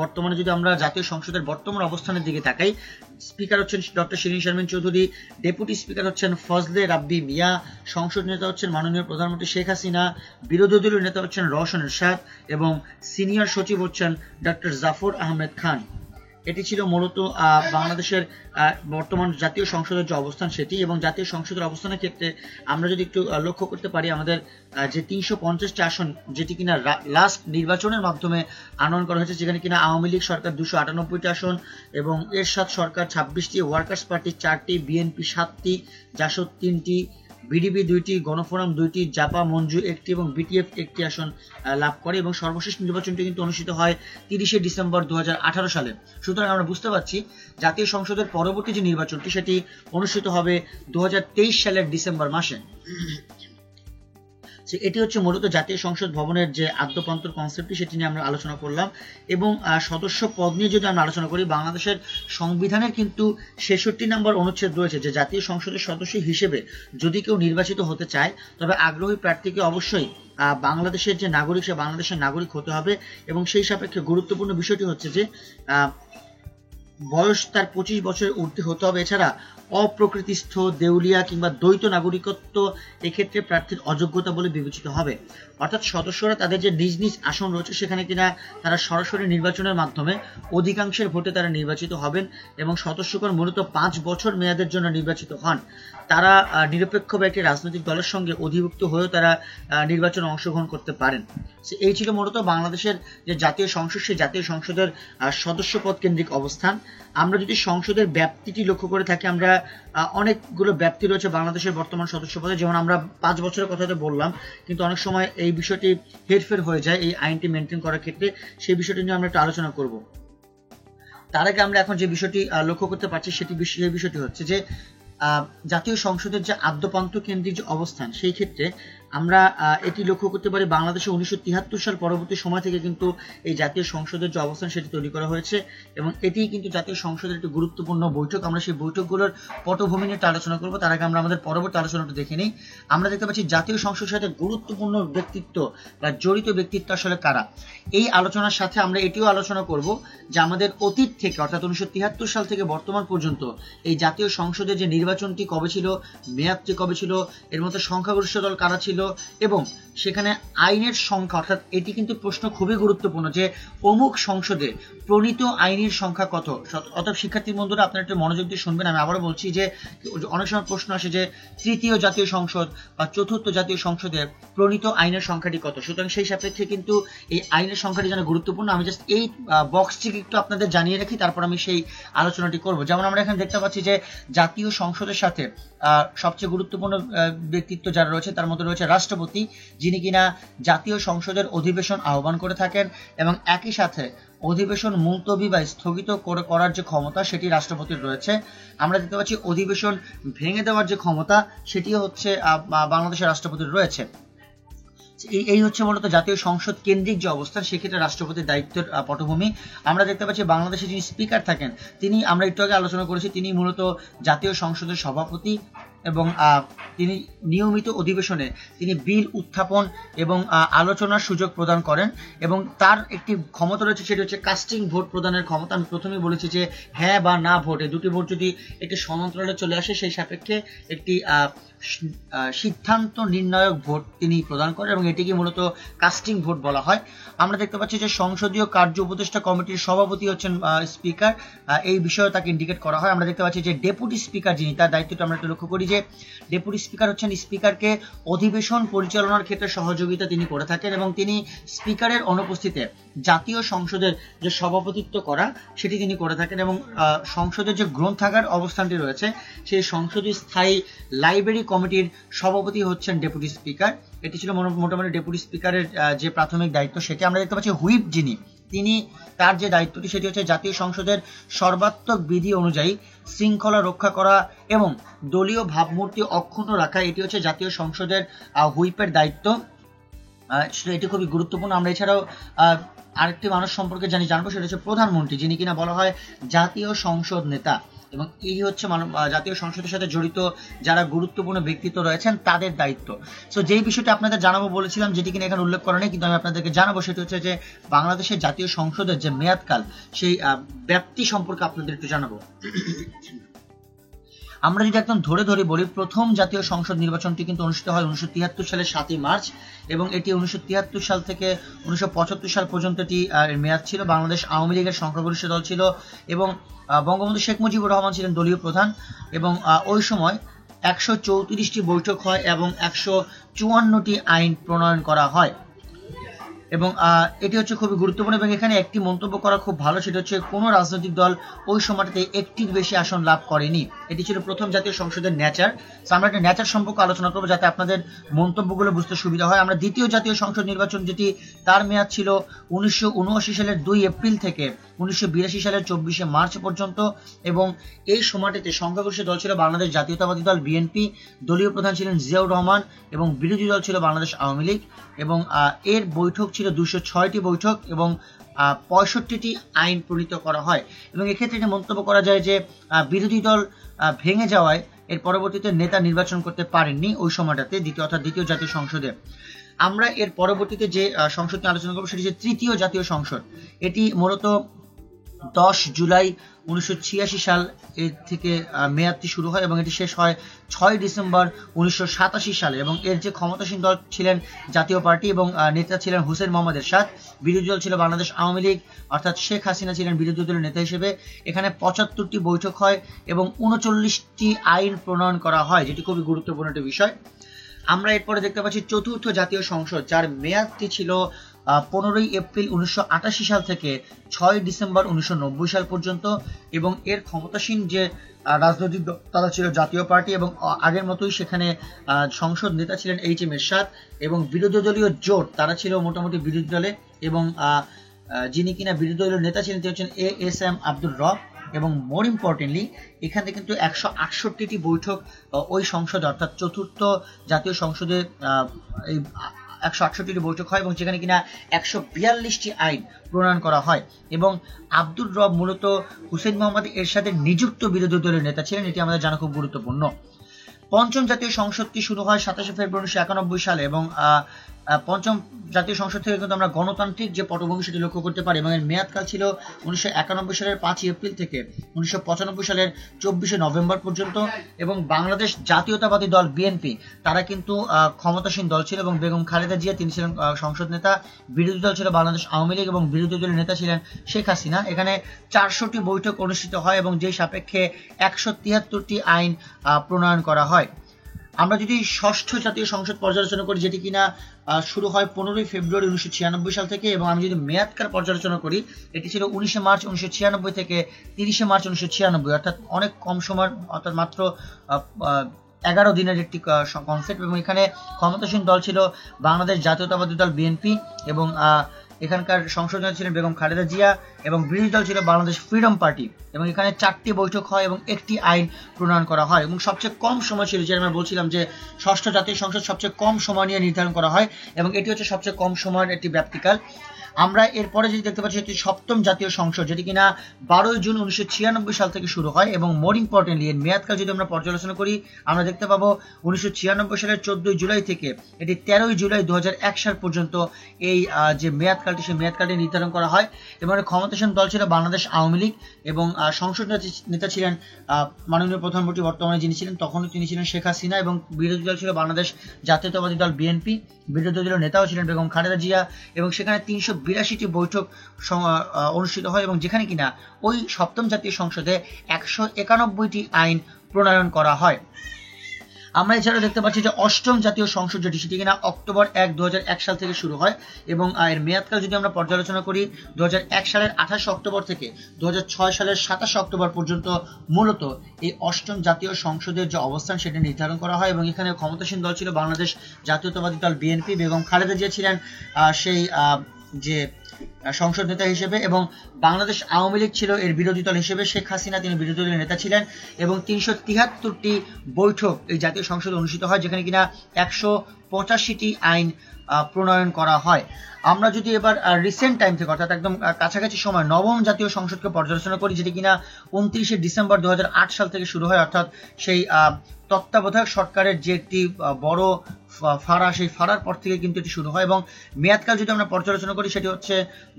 বর্তমানে যদি আমরা জাতীয় সংসদের বর্তমান অবস্থানের দিকে তাকাই, স্পিকার হচ্ছেন doctor Shirin Sharmin Chowdhury, deputy speaker হচ্ছেন ফজলে রাব্বি মিয়া, সংসদ নেতা হচ্ছেন মাননীয় প্রধানমন্ত্রী শেখ হাসিনা, বিরোধী দলীয় নেতা হচ্ছেন রওশন এরশাদ, এবং সিনিয়র সচিব হচ্ছেন ডক্টর জাফর আহমেদ খান। এটি ছিল মূলত বাংলাদেশের বর্তমান জাতীয় সংসদের যে অবস্থান সেটি। এবং জাতীয় সংসদের অবস্থানের ক্ষেত্রে আমরা যদি একটু লক্ষ্য করতে পারি, আমাদের যে 350টি আসন যেটি কিনা লাস্ট নির্বাচনের মাধ্যমে আনয়ন করা হয়েছে, যেখানে কিনা আওয়ামী লীগ সরকার 298টি আসন, এবং এরশাদ সরকার 26টি, ওয়ার্কার্স পার্টি 4টি, বিএনপি 7টি, জাসদ 3টি, বিডিপি 2টি, গণফোরাম 2টি, জাপা মঞ্জু 1টি এবং বিটিএফ 1টি আসন লাভ করে। এবং সর্বশেষ নির্বাচনটি কিন্তু অনুষ্ঠিত হয় 30শে ডিসেম্বর 2018 সালে। সুতরাং আমরা বুঝতে পারছি জাতীয় সংসদের পরবর্তী যে নির্বাচনটি সেটি অনুষ্ঠিত হবে 2023 সালের ডিসেম্বর মাসে। এটি হচ্ছে মূলত জাতীয় সংসদ ভবনের যে আদ্যপ্রান্তর কনসেপ্টটি সেটি নিয়ে আমরা আলোচনা করলাম। এবং সদস্য পদ নিয়ে যদি আমরা আলোচনা করি, বাংলাদেশের সংবিধানের কিন্তু 66 নম্বর অনুচ্ছেদ রয়েছে যে জাতীয় সংসদের সদস্য হিসেবে যদি কেউ নির্বাচিত হতে চায় তবে আগ্রহী প্রার্থীকে অবশ্যই বাংলাদেশের যে নাগরিক সে বাংলাদেশের নাগরিক হতে হবে। এবং সেই সাপেক্ষে গুরুত্বপূর্ণ বিষয়টি হচ্ছে যে বয়স তার 25 বছরের ঊর্ধ্বে হতে হবে। এছাড়া অপ্রকৃতিস্থ, দেউলিয়া কিংবা দ্বৈত নাগরিকত্ব এক্ষেত্রে প্রার্থীর অযোগ্যতা বলে বিবেচিত হবে। অর্থাৎ সদস্যরা তাদের যে নিজ নিজ আসন রয়েছে সেখানে কিনা তারা সরাসরি নির্বাচনের মাধ্যমে অধিকাংশের ভোটে তারা নির্বাচিত হবেন, এবং সদস্যগণ মূলত 5 বছর মেয়াদের জন্য নির্বাচিত হন। তারা নিরপেক্ষ বা একটি রাজনৈতিক দলের সঙ্গে অধিভুক্ত হয়েও তারা নির্বাচনে অংশগ্রহণ করতে পারেন। এই ছিল মূলত বাংলাদেশের যে জাতীয় সংসদ, সেই জাতীয় সংসদের সদস্যপদ কেন্দ্রিক অবস্থান। আমরা যদি সংসদের ব্যাপ্তিটি লক্ষ্য করে থাকি, আমরা অনেকগুলো ব্যাপ্তি রয়েছে বাংলাদেশের বর্তমান সদস্যপদে। যেমন আমরা 5 বছরের কথা তো বললাম, কিন্তু অনেক সময় এই বিষয়টি হেরফের হয়ে যায় এই আইনটি মেনটেন করার ক্ষেত্রে। সেই বিষয়টি নিয়ে আমরা একটু আলোচনা করব। তার আগে আমরা এখন যে বিষয়টি লক্ষ্য করতে পারছি সেই বিষয়টি হচ্ছে যে জাতীয় সংসদের যে আদ্যপ্রান্ত কেন্দ্রিক যে অবস্থান, সেই ক্ষেত্রে আমরা এটি লক্ষ্য করতে পারি বাংলাদেশে 1973 সাল পরবর্তী সময় থেকে কিন্তু এই জাতীয় সংসদের যে অবস্থান সেটি তৈরি করা হয়েছে, এবং এটি কিন্তু জাতীয় সংসদের একটি গুরুত্বপূর্ণ বৈঠক। আমরা সেই বৈঠকগুলোর পটভূমি নিয়ে আলোচনা করবো। তার আগে আমরা আমাদের পরবর্তী আলোচনাটা দেখে নিই। আমরা দেখতে পাচ্ছি জাতীয় সংসদের সাথে গুরুত্বপূর্ণ ব্যক্তিত্ব বা জড়িত ব্যক্তিত্ব আসলে কারা। এই আলোচনার সাথে আমরা এটিও আলোচনা করব যে আমাদের অতীত থেকে, অর্থাৎ 1973 সাল থেকে বর্তমান পর্যন্ত এই জাতীয় সংসদের যে নির্বাচনটি কবে ছিল, মেয়াদটি কবে ছিল, এর মধ্যে সংখ্যাগরিষ্ঠ দল কারা ছিল, এবং সেখানে আইনের সংখ্যা, অর্থাৎ এটি কিন্তু প্রশ্ন খুবই গুরুত্বপূর্ণ যে অমুক সংসদে প্রণীত আইনের সংখ্যা কত। অতএব শিক্ষার্থী বন্ধুরা আপনারা একটু মনোযোগ দিয়ে শুনবেন। আমি আবারও বলছি যে অনেক সময় প্রশ্ন আসে যে তৃতীয় জাতীয় সংসদ বা চতুর্থ জাতীয় সংসদে প্রণীত আইনের সংখ্যাটি কত। সুতরাং সেই সাপেক্ষে কিন্তু এই আইনের সংখ্যাটি যেন গুরুত্বপূর্ণ। আমি জাস্ট এই বক্সটিকে একটু আপনাদের জানিয়ে রাখি, তারপর আমি সেই আলোচনাটি করব। যেমন আমরা এখানে দেখতে পাচ্ছি যে জাতীয় সংসদের সাথে সবচেয়ে গুরুত্বপূর্ণ ব্যক্তিত্ব যারা রয়েছে তার মধ্যে রয়েছে রাষ্ট্রপতি, যিনি কিনা জাতীয় সংসদের অধিবেশন আহ্বান করে থাকেন এবং একই সাথে অধিবেশন মুলতবি বা স্থগিত করার যে ক্ষমতা সেটি রাষ্ট্রপতির রয়েছে। আমরা দেখতে পাচ্ছি অধিবেশন ভেঙে দেওয়ার যে ক্ষমতা সেটিও হচ্ছে বাংলাদেশের রাষ্ট্রপতির রয়েছে। এই হচ্ছে মূলত জাতীয় সংসদ কেন্দ্রিক যে অবস্থান, সেক্ষেত্রে রাষ্ট্রপতির দায়িত্বের পটভূমি। আমরা দেখতে পাচ্ছি বাংলাদেশে যিনি স্পিকার থাকেন তিনি, আমরা একটু আগে আলোচনা করেছি, তিনি মূলত জাতীয় সংসদের সভাপতি এবং তিনি নিয়মিত অধিবেশনে তিনি বিল উত্থাপন এবং আলোচনার সুযোগ প্রদান করেন এবং তার একটি ক্ষমতা রয়েছে, সেটি হচ্ছে কাস্টিং ভোট প্রদানের ক্ষমতা। আমি প্রথমেই বলেছি যে হ্যাঁ বা না ভোট, এই দুটি ভোট যদি একটি সমান্তরালে চলে আসে সেই সাপেক্ষে একটি সিদ্ধান্ত নির্ণায়ক ভোট তিনি প্রদান করেন এবং এটিকে মূলত কাস্টিং ভোট বলা হয়। আমরা দেখতে পাচ্ছি যে সংসদীয় কার্য উপদেষ্টা কমিটির সভাপতি হচ্ছেন স্পিকার, এই বিষয়ে তাকে ইন্ডিকেট করা হয়। আমরা দেখতে পাচ্ছি যে ডেপুটি স্পিকার যিনি, তার দায়িত্বটা আমরা একটু লক্ষ্য করি যে ডেপুটি স্পিকার হচ্ছেন স্পিকারকে অধিবেশন পরিচালনার ক্ষেত্রে সহযোগিতা তিনি করে থাকেন এবং তিনি স্পিকারের অনুপস্থিতিতে জাতীয় সংসদের যে সভাপতিত্ব করা সেটি তিনি করে থাকেন এবং সংসদের যে গ্রন্থাগার অবস্থানটি রয়েছে সেই সংসদীয় স্থায়ী লাইব্রেরি কমিটির সভাপতি হচ্ছেন ডেপুটি স্পিকার। এটি ছিল মোটামুটি ডেপুটি স্পিকারের যে প্রাথমিক দায়িত্ব সেটি। আমরা দেখতে পাচ্ছি হুইপ যিনি, তিনি তার যে দায়িত্বটি সেটি হচ্ছে জাতীয় সংসদের সর্বাত্মক বিধি অনুযায়ী শৃঙ্খলা রক্ষা করা এবং দলীয় ভাবমূর্তি অক্ষুণ্ণ রাখা, এটি হচ্ছে জাতীয় সংসদের হুইপের দায়িত্ব। এটি খুবই গুরুত্বপূর্ণ। আমরা এছাড়াও আরেকটি মানুষ সম্পর্কে জানবো, সেটা হচ্ছে প্রধানমন্ত্রী, যিনি কিনা বলা হয় জাতীয় সংসদ নেতা এবং এই হচ্ছে জাতীয় সংসদের সাথে জড়িত যারা গুরুত্বপূর্ণ ব্যক্তিত্ব রয়েছেন তাদের দায়িত্ব। সো যেই বিষয়টা আপনাদের জানাবো বলেছিলাম, যেটি কিনা এখানে উল্লেখ করা নেই কিন্তু আমি আপনাদেরকে জানাবো, সেটি হচ্ছে যে বাংলাদেশের জাতীয় সংসদের যে মেয়াদকাল সেই ব্যাপ্তি সম্পর্কে আপনাদের একটু জানাবো। আমরা যদি একদম ধরে বলি, প্রথম জাতীয় সংসদ নির্বাচনটি কিন্তু অনুষ্ঠিত হয় 1973 সালের 7ই মার্চ এবং এটি 1973 সাল থেকে 1975 সাল পর্যন্ত এটি মেয়াদ ছিল। বাংলাদেশ আওয়ামী লীগের সংখ্যাগরিষ্ঠ দল ছিল এবং বঙ্গবন্ধু শেখ মুজিবুর রহমান ছিলেন দলীয় প্রধান এবং ওই সময় 134টি বৈঠক হয় এবং 154টি আইন প্রণয়ন করা হয় এবং এটি হচ্ছে খুবই গুরুত্বপূর্ণ। এবং এখানে একটি মন্তব্য করা খুব ভালো, সেটা হচ্ছে কোনো রাজনৈতিক দল ওই সময়টাতে একটির বেশি আসন লাভ করেনি। এটি ছিল প্রথম জাতীয় সংসদের নেচার। আমরা একটা নেচার সম্পর্কে আলোচনা করবো যাতে আপনাদের মন্তব্যগুলো বুঝতে সুবিধা হয়। আমরা দ্বিতীয় জাতীয় সংসদ নির্বাচন, যেটি তার মেয়াদ ছিল 1979 সালের 2 এপ্রিল থেকে 1982 সালের 24শে মার্চ পর্যন্ত এবং এই সময়টিতে সংখ্যাগরিষ্ঠ দল ছিল বাংলাদেশ জাতীয়তাবাদী দল বিএনপি, দলীয় প্রধান ছিলেন জিয়াউর রহমান এবং বিরোধী দল ছিল বাংলাদেশ আওয়ামী লীগ এবং এর বৈঠক ছিল 206টি বৈঠক এবং 65টি আইন প্রণীত করা হয় এবং এক্ষেত্রে এটি মন্তব্য করা যায় যে বিরোধী দল ভেঙে যাওয়ায় এর পরবর্তীতে নেতা নির্বাচন করতে পারেননি ওই সময়টাতে, দ্বিতীয় জাতীয় সংসদে। আমরা এর পরবর্তীতে যে সংসদ নিয়ে আলোচনা করবো সেটি হচ্ছে তৃতীয় জাতীয় সংসদ। এটি মূলত 10 জুলাই 1986 সাল এর থেকে মেয়াদটি শুরু হয় এবং এটি শেষ হয় 6 ডিসেম্বর 1987 সালে এবং এর যে ক্ষমতাসীন দল ছিলেন জাতীয় পার্টি এবং নেতা ছিলেন হুসেইন মোহাম্মদ এরশাদ, বিরোধী দল ছিল বাংলাদেশ আওয়ামী লীগ অর্থাৎ শেখ হাসিনা ছিলেন বিরোধী দলের নেতা হিসেবে। এখানে 75টি বৈঠক হয় এবং 39টি আইন প্রণয়ন করা হয়, যেটি খুবই গুরুত্বপূর্ণ একটি বিষয়। আমরা এরপরে দেখতে পাচ্ছি চতুর্থ জাতীয় সংসদ, যার মেয়াদটি ছিল 15 এপ্রিল 1988 সাল থেকে 6 ডিসেম্বর 1990 সাল পর্যন্ত এবং এর ক্ষমতাসীন যে রাজনৈতিক দল তারা ছিল জাতীয় পার্টি এবং আগের মতোই সেখানে সংসদ নেতা ছিলেন এইচ.এম. এরশাদ এবং বিরোধী দলীয় জোট তারা ছিল মোটামুটি বিরোধী দলে এবং যিনি কিনা বিরোধী দলীয় নেতা ছিলেন তিনি হচ্ছেন এ.এস.এম. আব্দুর রব এবং মোর ইম্পর্টেন্টলি এখানে কিন্তু 168টি বৈঠক ওই সংসদ অর্থাৎ চতুর্থ জাতীয় সংসদে এই 168টি বৈঠক হয় এবং যেখানে কিনা 142টি আইন প্রণয়ন করা হয় এবং আব্দুর রব মূলত হুসেইন মোহাম্মদ এরশাদের নিযুক্ত বিরোধী দলের নেতা ছিলেন, এটি আমাদের জানা খুব গুরুত্বপূর্ণ। পঞ্চম জাতীয় সংসদটি শুরু হয় 27 ফেব্রুয়ারি 1991 সালে এবং পঞ্চম জাতীয় সংসদ থেকে কিন্তু আমরা গণতান্ত্রিক যে পটভূমি সেটি লক্ষ্য করতে পারি এবং এর মেয়াদকাল ছিল 1991 সালের 5 এপ্রিল থেকে 1995 সালের 24 নভেম্বর পর্যন্ত। এবং বাংলাদেশ জাতীয়তাবাদী দল বিএনপি তারা কিন্তু ক্ষমতাসীন দল ছিল এবং বেগম খালেদা জিয়া তিনি ছিলেন সংসদ নেতা, বিরোধী দল ছিল বাংলাদেশ আওয়ামী লীগ এবং বিরোধী দলের নেতা ছিলেন শেখ হাসিনা। এখানে 400টি বৈঠক অনুষ্ঠিত হয় এবং যে সাপেক্ষে 173টি আইন প্রণয়ন করা হয়। আমরা যদি ষষ্ঠ জাতীয় সংসদ পর্যালোচনা করি যেটি কিনা শুরু হয় 15 ফেব্রুয়ারি 1996 সাল থেকে, এবং আমি যদি মেয়াদকাল পর্যালোচনা করি এটি ছিল 19 মার্চ 1996 থেকে 30 মার্চ 1996, অর্থাৎ অনেক কম সময়, অর্থাৎ মাত্র 11 দিনের একটি কনসেপ্ট। এবং এখানে ক্ষমতাসীন দল ছিল বাংলাদেশ জাতীয়তাবাদী দল বিএনপি এবং এখানকার সংসদ নেতা ছিলেন বেগম খালেদা জিয়া এবং বিরোধী দল ছিল বাংলাদেশ ফ্রিডম পার্টি। এবং এখানে 4টি বৈঠক হয় এবং 1টি আইন প্রণয়ন করা হয় এবং সবচেয়ে কম সময় ছিল, যে আমরা বলছিলাম যে ষষ্ঠ জাতীয় সংসদ সবচেয়ে কম সময় নিয়ে নির্ধারণ করা হয় এবং এটি হচ্ছে সবচেয়ে কম সময়ের একটি ব্যাপ্তিকাল। আমরা এরপরে যেটি দেখতে পাচ্ছি এটি সপ্তম জাতীয় সংসদ, যেটি কিনা 12 জুন 1996 সাল থেকে শুরু হয় এবং মোর ইম্পর্টেন্টলি এর মেয়াদকাল যদি আমরা পর্যালোচনা করি আমরা দেখতে পাবো 1996 সালের 14 জুলাই থেকে এটি 13 জুলাই 2001 সাল পর্যন্ত এই যে মেয়াদকালটি সেই মেয়াদকালটি নির্ধারণ করা হয়। এবং ক্ষমতাসীন দল ছিল বাংলাদেশ আওয়ামী লীগ এবং সংসদ নেতা ছিলেন মাননীয় প্রধানমন্ত্রী বর্তমানে যিনি ছিলেন, তখনও তিনি ছিলেন শেখ হাসিনা, এবং বিরোধী দল ছিল বাংলাদেশ জাতীয়তাবাদী দল বিএনপি, বিরোধী দলের নেতাও ছিলেন বেগম খালেদা জিয়া। এবং সেখানে 382টি বৈঠক অনুষ্ঠিত হয় এবং যেখানে কিনা ওই সপ্তম জাতীয় সংসদে 191টি আইন প্রণয়ন করা হয়। আমরা এছাড়াও দেখতে পাচ্ছি যে অষ্টম জাতীয় সংসদ যেটি সেটি কিনা অক্টোবর 1, 2001 সাল থেকে শুরু হয় এবং এর মেয়াদকাল যদি আমরা পর্যালোচনা করি 2001 সালের 28 অক্টোবর থেকে 2006 সালের 27 অক্টোবর পর্যন্ত মূলত এই অষ্টম জাতীয় সংসদের যে অবস্থান সেটা নির্ধারণ করা হয়। এবং এখানে ক্ষমতাসীন দল ছিল বাংলাদেশ জাতীয়তাবাদী দল বিএনপি, বেগম খালেদা জিয়া ছিলেন সেই যে সংসদ নেতা হিসেবে, এবং বাংলাদেশ আওয়ামী লীগ ছিল এর বিরোধী দল হিসেবে, শেখ হাসিনা তিনি বিরোধী দলের নেতা ছিলেন। এবং 373টি বৈঠক এই জাতীয় সংসদে অনুষ্ঠিত হয় যেখানে কিনা 185টি আইন প্রণয়ন করা হয়। আমরা যদি এবার রিসেন্ট টাইম থেকে অর্থাৎ একদম কাছাকাছি সময় নবম জাতীয় সংসদকে পর্যালোচনা করি যেটি কিনা 29 ডিসেম্বর 2008 সাল থেকে শুরু হয়, অর্থাৎ সেই তত্ত্বাবধায়ক সরকারের যে একটি বড় ফাড়া সেই ফাড়ার পর থেকে কিন্তু এটি শুরু হয়। এবং মেয়াদকাল যদি আমরা পর্যালোচনা করি সেটি হচ্ছে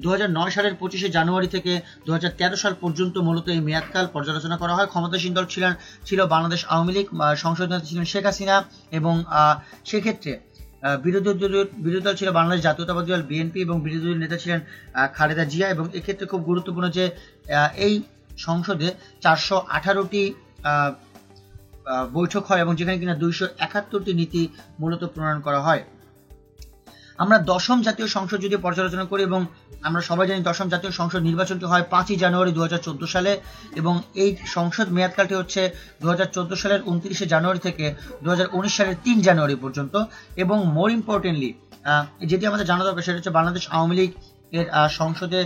2009 সালের 25 জানুয়ারি থেকে 2013 সাল পর্যন্ত মূলত এই মেয়াদকাল পর্যালোচনা করা হয়। ক্ষমতাসীন দল ছিল বাংলাদেশ আওয়ামী লীগ, সংসদ নেতা ছিলেন শেখ হাসিনা এবং সেক্ষেত্রে বিরোধী দল ছিল বাংলাদেশ জাতীয়তাবাদী দল বিএনপি এবং বিরোধী দলের নেতা ছিলেন খালেদা জিয়া। এবং এক্ষেত্রে খুব গুরুত্বপূর্ণ যে এই সংসদে 418টি বৈঠক হয় এবং যেখানে কিনা 271টি নীতি মূলত প্রণয়ন করা হয়। আমরা দশম জাতীয় সংসদ যদি পর্যালোচনা করি, এবং আমরা সবাই জানি দশম জাতীয় সংসদ নির্বাচনটি হয় 5 জানুয়ারি 2014 সালে এবং এই সংসদ মেয়াদকালটি হচ্ছে 2014 সালের 29 জানুয়ারি থেকে 2019 সালের 3 জানুয়ারি পর্যন্ত। এবং মোর ইম্পর্টেন্টলি যেটি আমাদের জানা দরকার সেটা হচ্ছে বাংলাদেশ আওয়ামী লীগ এর সংসদে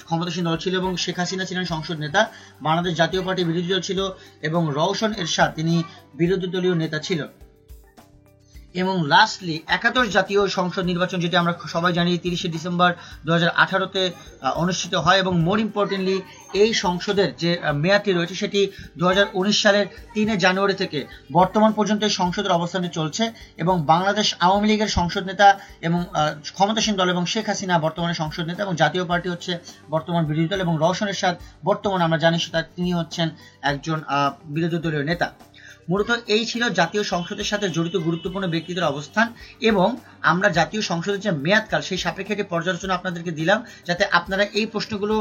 ক্ষমতাসীন দল ছিল এবং শেখ হাসিনা ছিলেন সংসদ নেতা, বাংলাদেশ জাতীয় পার্টি বিরোধী দল ছিল এবং রওশন এরশাদ তিনি বিরোধী দলীয় নেতা ছিল। এবং লাস্টলি একাদশ জাতীয় সংসদ নির্বাচন যেটি আমরা সবাই জানি 30 ডিসেম্বর 2018-তে অনুষ্ঠিত হয় এবং মোর ইম্পর্টেন্টলি এই সংসদের যে মেয়াদটি রয়েছে সেটি 2019 সালের 3 জানুয়ারি থেকে বর্তমান পর্যন্ত এই সংসদের অবস্থানে চলছে। এবং বাংলাদেশ আওয়ামী লীগের সংসদ নেতা এবং ক্ষমতাসীন দল এবং শেখ হাসিনা বর্তমানে সংসদ নেতা এবং জাতীয় পার্টি হচ্ছে বর্তমান বিরোধী দল এবং রওশন এরশাদ বর্তমানে আমরা জানি তিনি হচ্ছেন একজন বিরোধী দলীয় নেতা। মূলত এই ছিল জাতীয় সংসদের সাথে জড়িত গুরুত্বপূর্ণ ব্যক্তিদের অবস্থান এবং আমরা জাতীয় সংসদের যে মেয়াদকাল সেই সাপেক্ষে পর্যালোচনা আপনাদেরকে দিলাম যাতে আপনারা এই প্রশ্নগুলো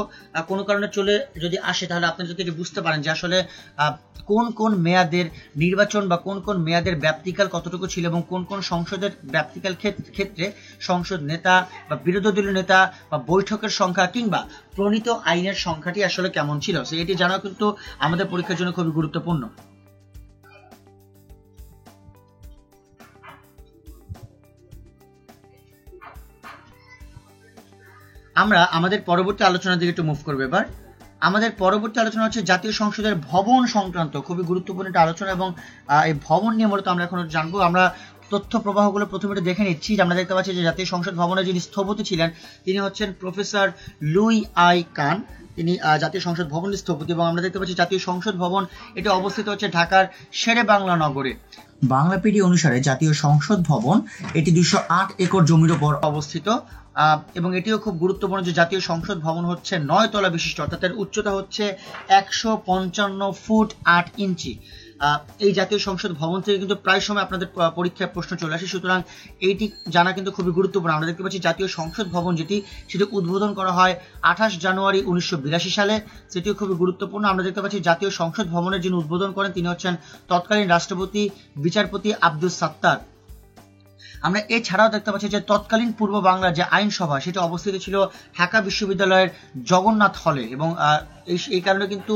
কোনো কারণে চলে যদি আসে তাহলে আপনারা যাতে বুঝতে পারেন যে আসলে কোন কোন মেয়াদের নির্বাচন বা কোন কোন মেয়াদের ব্যাপ্তিকাল কতটুকু ছিল এবং কোন কোন সংসদের ব্যাপ্তিকাল ক্ষেত্রে সংসদ নেতা বা বিরোধী দলীয় নেতা বা বৈঠকের সংখ্যা কিংবা প্রণীত আইনের সংখ্যাটি আসলে কেমন ছিল এটি জানা কিন্তু আমাদের পরীক্ষার জন্য খুবই গুরুত্বপূর্ণ। আমরা আমাদের পরবর্তী আলোচনার দিকে একটু মুভ করবো। এবার আমাদের পরবর্তী আলোচনা হচ্ছে জাতীয় সংসদের ভবন সংক্রান্ত খুবই গুরুত্বপূর্ণ একটা আলোচনা এবং এই ভবন নিয়ে মূলত আমরা এখন জানবো। আমরা তথ্য প্রবাহগুলো প্রথমে দেখে নিচ্ছি। আমরা দেখতে পাচ্ছি যে জাতীয় সংসদ ভবনে যিনি স্থপতি ছিলেন তিনি হচ্ছেন প্রফেসর লুই আই কান। তিনি জাতীয় সংসদ ভবনের স্থপতি, এবং আমরা দেখতে পাচ্ছি জাতীয় সংসদ ভবন এটি অবস্থিত হচ্ছে ঢাকার শেরে বাংলা নগরে। বাংলাপিডি অনুসারে জাতীয় সংসদ ভবন এটি 208 একর জমির উপর অবস্থিত, এবং এটিও খুব গুরুত্বপূর্ণ যে জাতীয় সংসদ ভবন হচ্ছে 9 তলা বিশিষ্ট, অর্থাৎ এর উচ্চতা হচ্ছে 155 ফুট 8 ইঞ্চি। এই জাতীয় সংসদ ভবন থেকে কিন্তু প্রায় সময় আপনাদের পরীক্ষায় প্রশ্ন চলে আসে, সুতরাং এইটি জানা কিন্তু খুবই গুরুত্বপূর্ণ। আমরা দেখতে পাচ্ছি জাতীয় সংসদ ভবন সেটি উদ্বোধন করা হয় 28 জানুয়ারি 1982 সালে, সেটিও খুবই গুরুত্বপূর্ণ। আমরা দেখতে পাচ্ছি জাতীয় সংসদ ভবনের যিনি উদ্বোধন করেন তিনি হচ্ছেন তৎকালীন রাষ্ট্রপতি বিচারপতি আব্দুস সাত্তার। আমরা এছাড়াও দেখতে পাচ্ছি যে তৎকালীন পূর্ব বাংলার যে আইনসভা সেটি অবস্থিত ছিল ঢাকা বিশ্ববিদ্যালয়ের জগন্নাথ হলে, এবং এই কারণে কিন্তু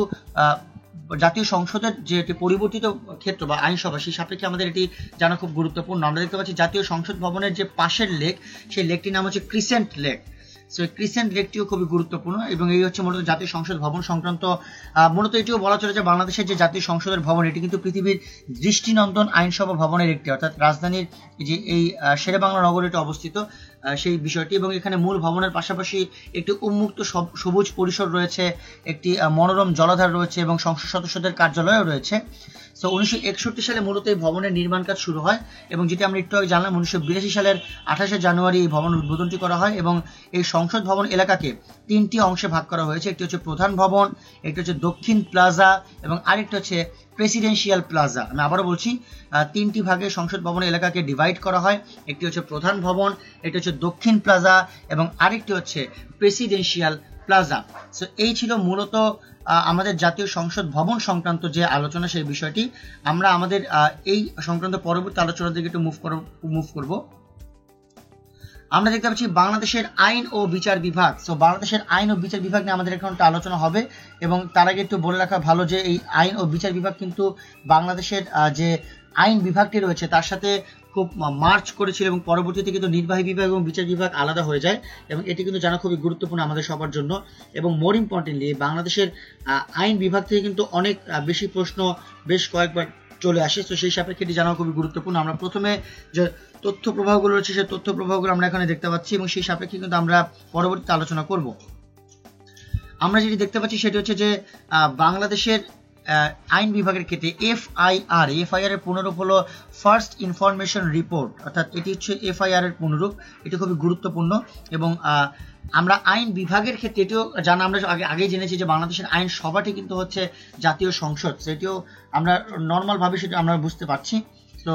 জাতীয় সংসদের যে পরিবর্তিত ক্ষেত্র বা আইনসভা সেই সাপেক্ষে আমাদের এটি জানা খুব গুরুত্বপূর্ণ। আমরা দেখতে পাচ্ছি জাতীয় সংসদ ভবনের যে পাশের লেক, সেই লেকটির নাম হচ্ছে ক্রিসেন্ট লেক। সো ক্রিসেন্ট লেকটিও খুবই গুরুত্বপূর্ণ, এবং এই হচ্ছে মূলত জাতীয় সংসদ ভবন সংক্রান্ত। মূলত এটিও বলা চলে যে বাংলাদেশের যে জাতীয় সংসদের ভবন এটি কিন্তু পৃথিবীর দৃষ্টিনন্দন আইনসভা ভবনের একটি, অর্থাৎ রাজধানীর যে এই শেরে বাংলা নগরে এটি অবস্থিত সেই বিষয়টি, এবং এখানে মূল ভবনের পাশাপাশি একটি উন্মুক্ত সবুজ পরিসর রয়েছে, একটি মনোরম জলাধার রয়েছে, এবং সংসদ সদস্যদের কার্যালয়ও রয়েছে। সো 1961 সালে মূলত এই ভবনের নির্মাণ কাজ শুরু হয়, এবং যেটি আমরা একটু আগে জানলাম 1982 সালের 28 জানুয়ারি এই ভবনের উদ্বোধনটি করা হয়। এবং এই সংসদ ভবন এলাকাকে 3টি অংশে ভাগ করা হয়েছে, একটি হচ্ছে প্রধান ভবন, একটি হচ্ছে দক্ষিণ প্লাজা, এবং আরেকটি হচ্ছে প্রেসিডেন্সিয়াল প্লাজা। আমি আবারও বলছি, 3টি ভাগে সংসদ ভবন এলাকাকে ডিভাইড করা হয়, একটি হচ্ছে প্রধান ভবন, একটি হচ্ছে দক্ষিণ প্লাজা, এবং আরেকটি হচ্ছে প্রেসিডেন্সিয়াল প্লাজা। সো এই ছিল মূলত আমাদের জাতীয় সংসদ ভবন সংক্রান্ত যে আলোচনা, সেই বিষয়টি আমরা আমাদের এই সংক্রান্ত পরবর্তী আলোচনার দিকে একটু মুভ করব। আমরা দেখতে পাচ্ছি বাংলাদেশের আইন ও বিচার বিভাগ। সো বাংলাদেশের আইন ও বিচার বিভাগ নিয়ে আমাদের এখন একটা আলোচনা হবে, এবং তার আগে একটু বলে রাখা ভালো যে এই আইন ও বিচার বিভাগ কিন্তু বাংলাদেশের যে আইন বিভাগটি রয়েছে তার সাথে খুব মার্চ করেছিল, এবং পরবর্তীতে কিন্তু নির্বাহী বিভাগ এবং বিচার বিভাগ আলাদা হয়ে যায়, এবং এটি কিন্তু জানা খুবই গুরুত্বপূর্ণ আমাদের সবার জন্য। এবং মোর ইম্পর্টেন্টলি বাংলাদেশের আইন বিভাগ থেকে কিন্তু অনেক বেশি প্রশ্ন বেশ কয়েকবার চলে আসে, তো সেই সাপেক্ষে এটি জানা খুবই গুরুত্বপূর্ণ। আমরা প্রথমে যে তথ্য প্রবাহগুলো রয়েছে সেই তথ্য প্রবাহগুলো আমরা এখানে দেখতে পাচ্ছি, এবং সেই সাপেক্ষে কিন্তু আমরা পরবর্তীতে আলোচনা করব। আমরা যেটি দেখতে পাচ্ছি সেটি হচ্ছে যে বাংলাদেশের আইন বিভাগের ক্ষেত্রে এফআইআর এর পুনরূপ হলো ফার্স্ট ইনফরমেশন রিপোর্ট, অর্থাৎ এটি হচ্ছে এফআইআর এর পুনরূপ, এটি খুবই গুরুত্বপূর্ণ। এবং আমরা আইন বিভাগের ক্ষেত্রে এটিও জানা আমরা আগেই জেনেছি যে বাংলাদেশের আইন সভাটি কিন্তু হচ্ছে জাতীয় সংসদ, সেটিও আমরা নর্মালভাবে সেটা আমরা বুঝতে পারছি। তো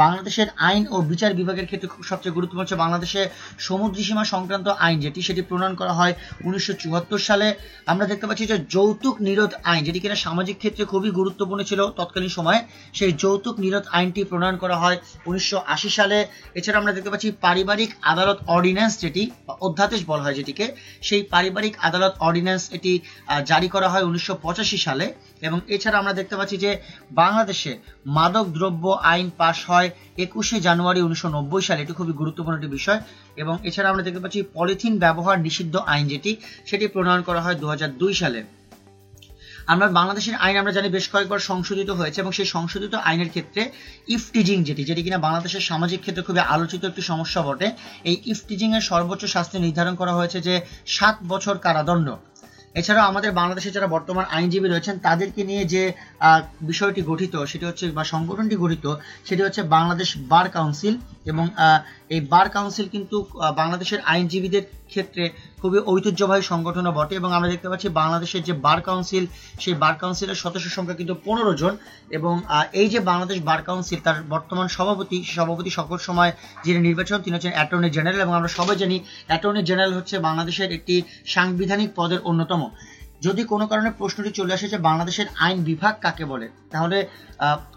বাংলাদেশের আইন ও বিচার বিভাগের ক্ষেত্রে সবচেয়ে গুরুত্বপূর্ণ হচ্ছে বাংলাদেশে সমুদ্রসীমা সংক্রান্ত আইন সেটি প্রণয়ন করা হয় 1974 সালে। আমরা দেখতে পাচ্ছি যে যৌতুক নিরোধ আইন, যেটি কিনা সামাজিক ক্ষেত্রে খুবই গুরুত্বপূর্ণ ছিল তৎকালীন সময়ে, সেই যৌতুক নিরোধ আইনটি প্রণয়ন করা হয় 1980 সালে। এছাড়া আমরা দেখতে পাচ্ছি পারিবারিক আদালত অর্ডিন্যান্স, যেটি অধ্যাদেশ বলা হয় যেটিকে, সেই পারিবারিক আদালত অর্ডিন্যান্স এটি জারি করা হয় 1985 সালে। এবং এছাড়া আমরা দেখতে পাচ্ছি যে বাংলাদেশে মাদক দ্রব্য আইন পাশ হয় 21 জানুয়ারি 1990 সালে, এটি খুবই গুরুত্বপূর্ণ একটি বিষয়। এবং এছাড়া আমরা দেখতে পাচ্ছি পলিথিন ব্যবহার নিষিদ্ধ আইন সেটি প্রণয়ন করা হয় 2002 সালে। আমরা বাংলাদেশের আইন আমরা জানি বেশ কয়েকবার সংশোধিত হয়েছে, এবং সেই সংশোধিত আইনের ক্ষেত্রে ইফটিজিং যেটি কিনা বাংলাদেশের সামাজিক ক্ষেত্রে খুবই আলোচিত একটি সমস্যা বটে, এই ইফটিজিং এর সর্বোচ্চ শাস্তি নির্ধারণ করা হয়েছে যে 7 বছর কারাদণ্ড। এছাড়াও আমাদের বাংলাদেশে যারা বর্তমান আইনজীবী রয়েছেন তাদেরকে নিয়ে যে বিষয়টি গঠিত সেটি হচ্ছে বা সংগঠনটি গঠিত সেটি হচ্ছে বাংলাদেশ বার কাউন্সিল। এবং এই বার কাউন্সিল কিন্তু বাংলাদেশের আইনজীবীদের ক্ষেত্রে খুবই ঐতিহ্যবাহী সংগঠনও বটে। এবং আমরা দেখতে পাচ্ছি বাংলাদেশের যে বার কাউন্সিল, সেই বার কাউন্সিলের সদস্য সংখ্যা কিন্তু 15 জন। এবং এই যে বাংলাদেশ বার কাউন্সিল, তার বর্তমান সভাপতি সকল সময় যিনি নির্বাচন তিনি হচ্ছেন অ্যাটর্নি জেনারেল। এবং আমরা সবাই জানি অ্যাটর্নি জেনারেল হচ্ছে বাংলাদেশের একটি সাংবিধানিক পদের অন্যতম। যদি কোনো কারণে প্রশ্নটি চলে আসে যে বাংলাদেশের আইন বিভাগ কাকে বলে, তাহলে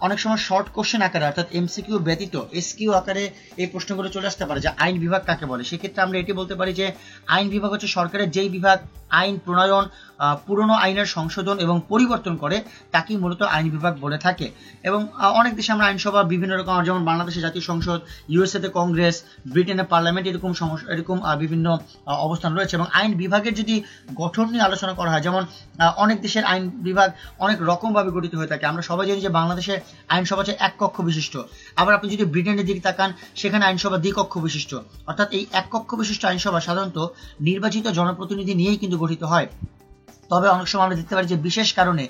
অনেক সময় শর্ট কোশ্চেন আকারে অর্থাৎ এমসিকিউ ব্যতীত এসকিউ আকারে এই প্রশ্নগুলো চলে আসতে পারে যে আইন বিভাগ কাকে বলে। সেক্ষেত্রে আমরা এটি বলতে পারি যে আইন বিভাগ হচ্ছে সরকারের যেই বিভাগ আইন প্রণয়ন, পুরনো আইনের সংশোধন এবং পরিবর্তন করে তাকেই মূলত আইন বিভাগ বলে থাকে। এবং অনেক দেশে আমরা আইনসভা বিভিন্ন রকম, যেমন বাংলাদেশের জাতীয় সংসদ, ইউএসএতে কংগ্রেস, ব্রিটেনের পার্লামেন্ট, এরকম বিভিন্ন অবস্থান রয়েছে। এবং আইন বিভাগের যদি গঠন নিয়ে আলোচনা করা হয়, যেমন অনেক দেশের আইন বিভাগ অনেক রকমভাবে গঠিত হয়ে থাকে। আমরা সবাই জানি যে বাংলাদেশে আইনসভা হচ্ছে এক কক্ষ বিশিষ্ট, আবার আপনি যদি ব্রিটেনের দিকে তাকান সেখানে আইনসভা দ্বিকক্ষ বিশিষ্ট। অর্থাৎ এই এক কক্ষ বিশিষ্ট আইনসভা সাধারণত নির্বাচিত জনপ্রতিনিধি নিয়েই কিন্তু গঠিত হয়। তবে অনেক সময় আমরা দেখতে পারি যে বিশেষ কারণে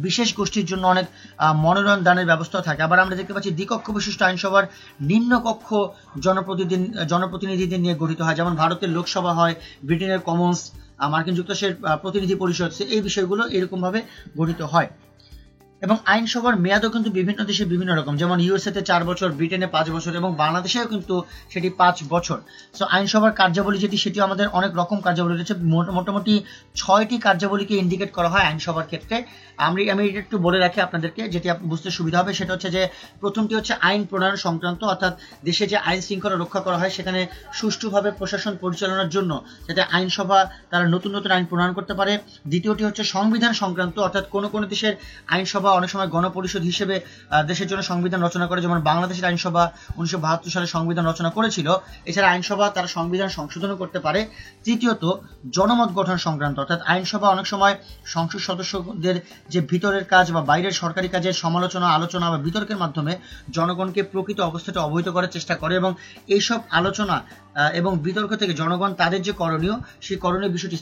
বিশেষ গোষ্ঠীর জন্য অনেক মনোনয়ন দানের ব্যবস্থা থাকে। আবার আমরা দেখতে পাচ্ছি দ্বিকক্ষ বিশিষ্ট আইনসভার নিম্নকক্ষ জনপ্রতিনিধিদের নিয়ে গঠিত হয়, যেমন ভারতের লোকসভা হয়, ব্রিটেনের কমন্স, মার্কিন যুক্তরাষ্ট্রের প্রতিনিধি পরিষদ, এই বিষয়গুলো এরকমভাবে গঠিত হয়। এবং আইনসভার মেয়াদও কিন্তু বিভিন্ন দেশে বিভিন্ন রকম, যেমন ইউএসএতে 4 বছর, ব্রিটেনে 5 বছর এবং বাংলাদেশেও কিন্তু সেটি 5 বছর। সো আইনসভার কার্যাবলী সেটিও আমাদের অনেক রকম কার্যাবলী রয়েছে, মোটামুটি 6টি কার্যাবলীকে ইন্ডিকেট করা হয় আইনসভার ক্ষেত্রে। আমি এটা একটু বলে রাখি আপনাদেরকে, যেটি বুঝতে সুবিধা হবে। সেটা হচ্ছে যে প্রথমটি হচ্ছে আইন প্রণয়ন সংক্রান্ত, অর্থাৎ দেশে যে আইন শৃঙ্খলা রক্ষা করা হয় সেখানে সুষ্ঠুভাবে প্রশাসন পরিচালনার জন্য যাতে আইনসভা তারা নতুন নতুন আইন প্রণয়ন করতে পারে। দ্বিতীয়টি হচ্ছে সংবিধান সংক্রান্ত, অর্থাৎ কোনো দেশের আইনসভা অনেক সময় গণপরিষদ হিসেবে দেশের জন্য সংবিধান রচনা করে, যেমন বাংলাদেশের আইনসভা 1972 সালে সংবিধান রচনা করেছিল। এছাড়া আইনসভা তারা সংবিধান সংশোধনও করতে পারে। তৃতীয়ত জনমত গঠন সংক্রান্ত, অর্থাৎ আইনসভা অনেক সময় সংসদ সদস্যদের যে ভিতরের কাজ বা বাইরের সরকারি কাজের সমালোচনা, আলোচনা বা বিতর্কের মাধ্যমে জনগণকে প্রকৃত অবস্থাটা অবহিত করার চেষ্টা করে, এবং এইসব আলোচনা এবং বিতর্ক থেকে জনগণ তাদের যে করণীয় সেই করণীয় বিষয়টি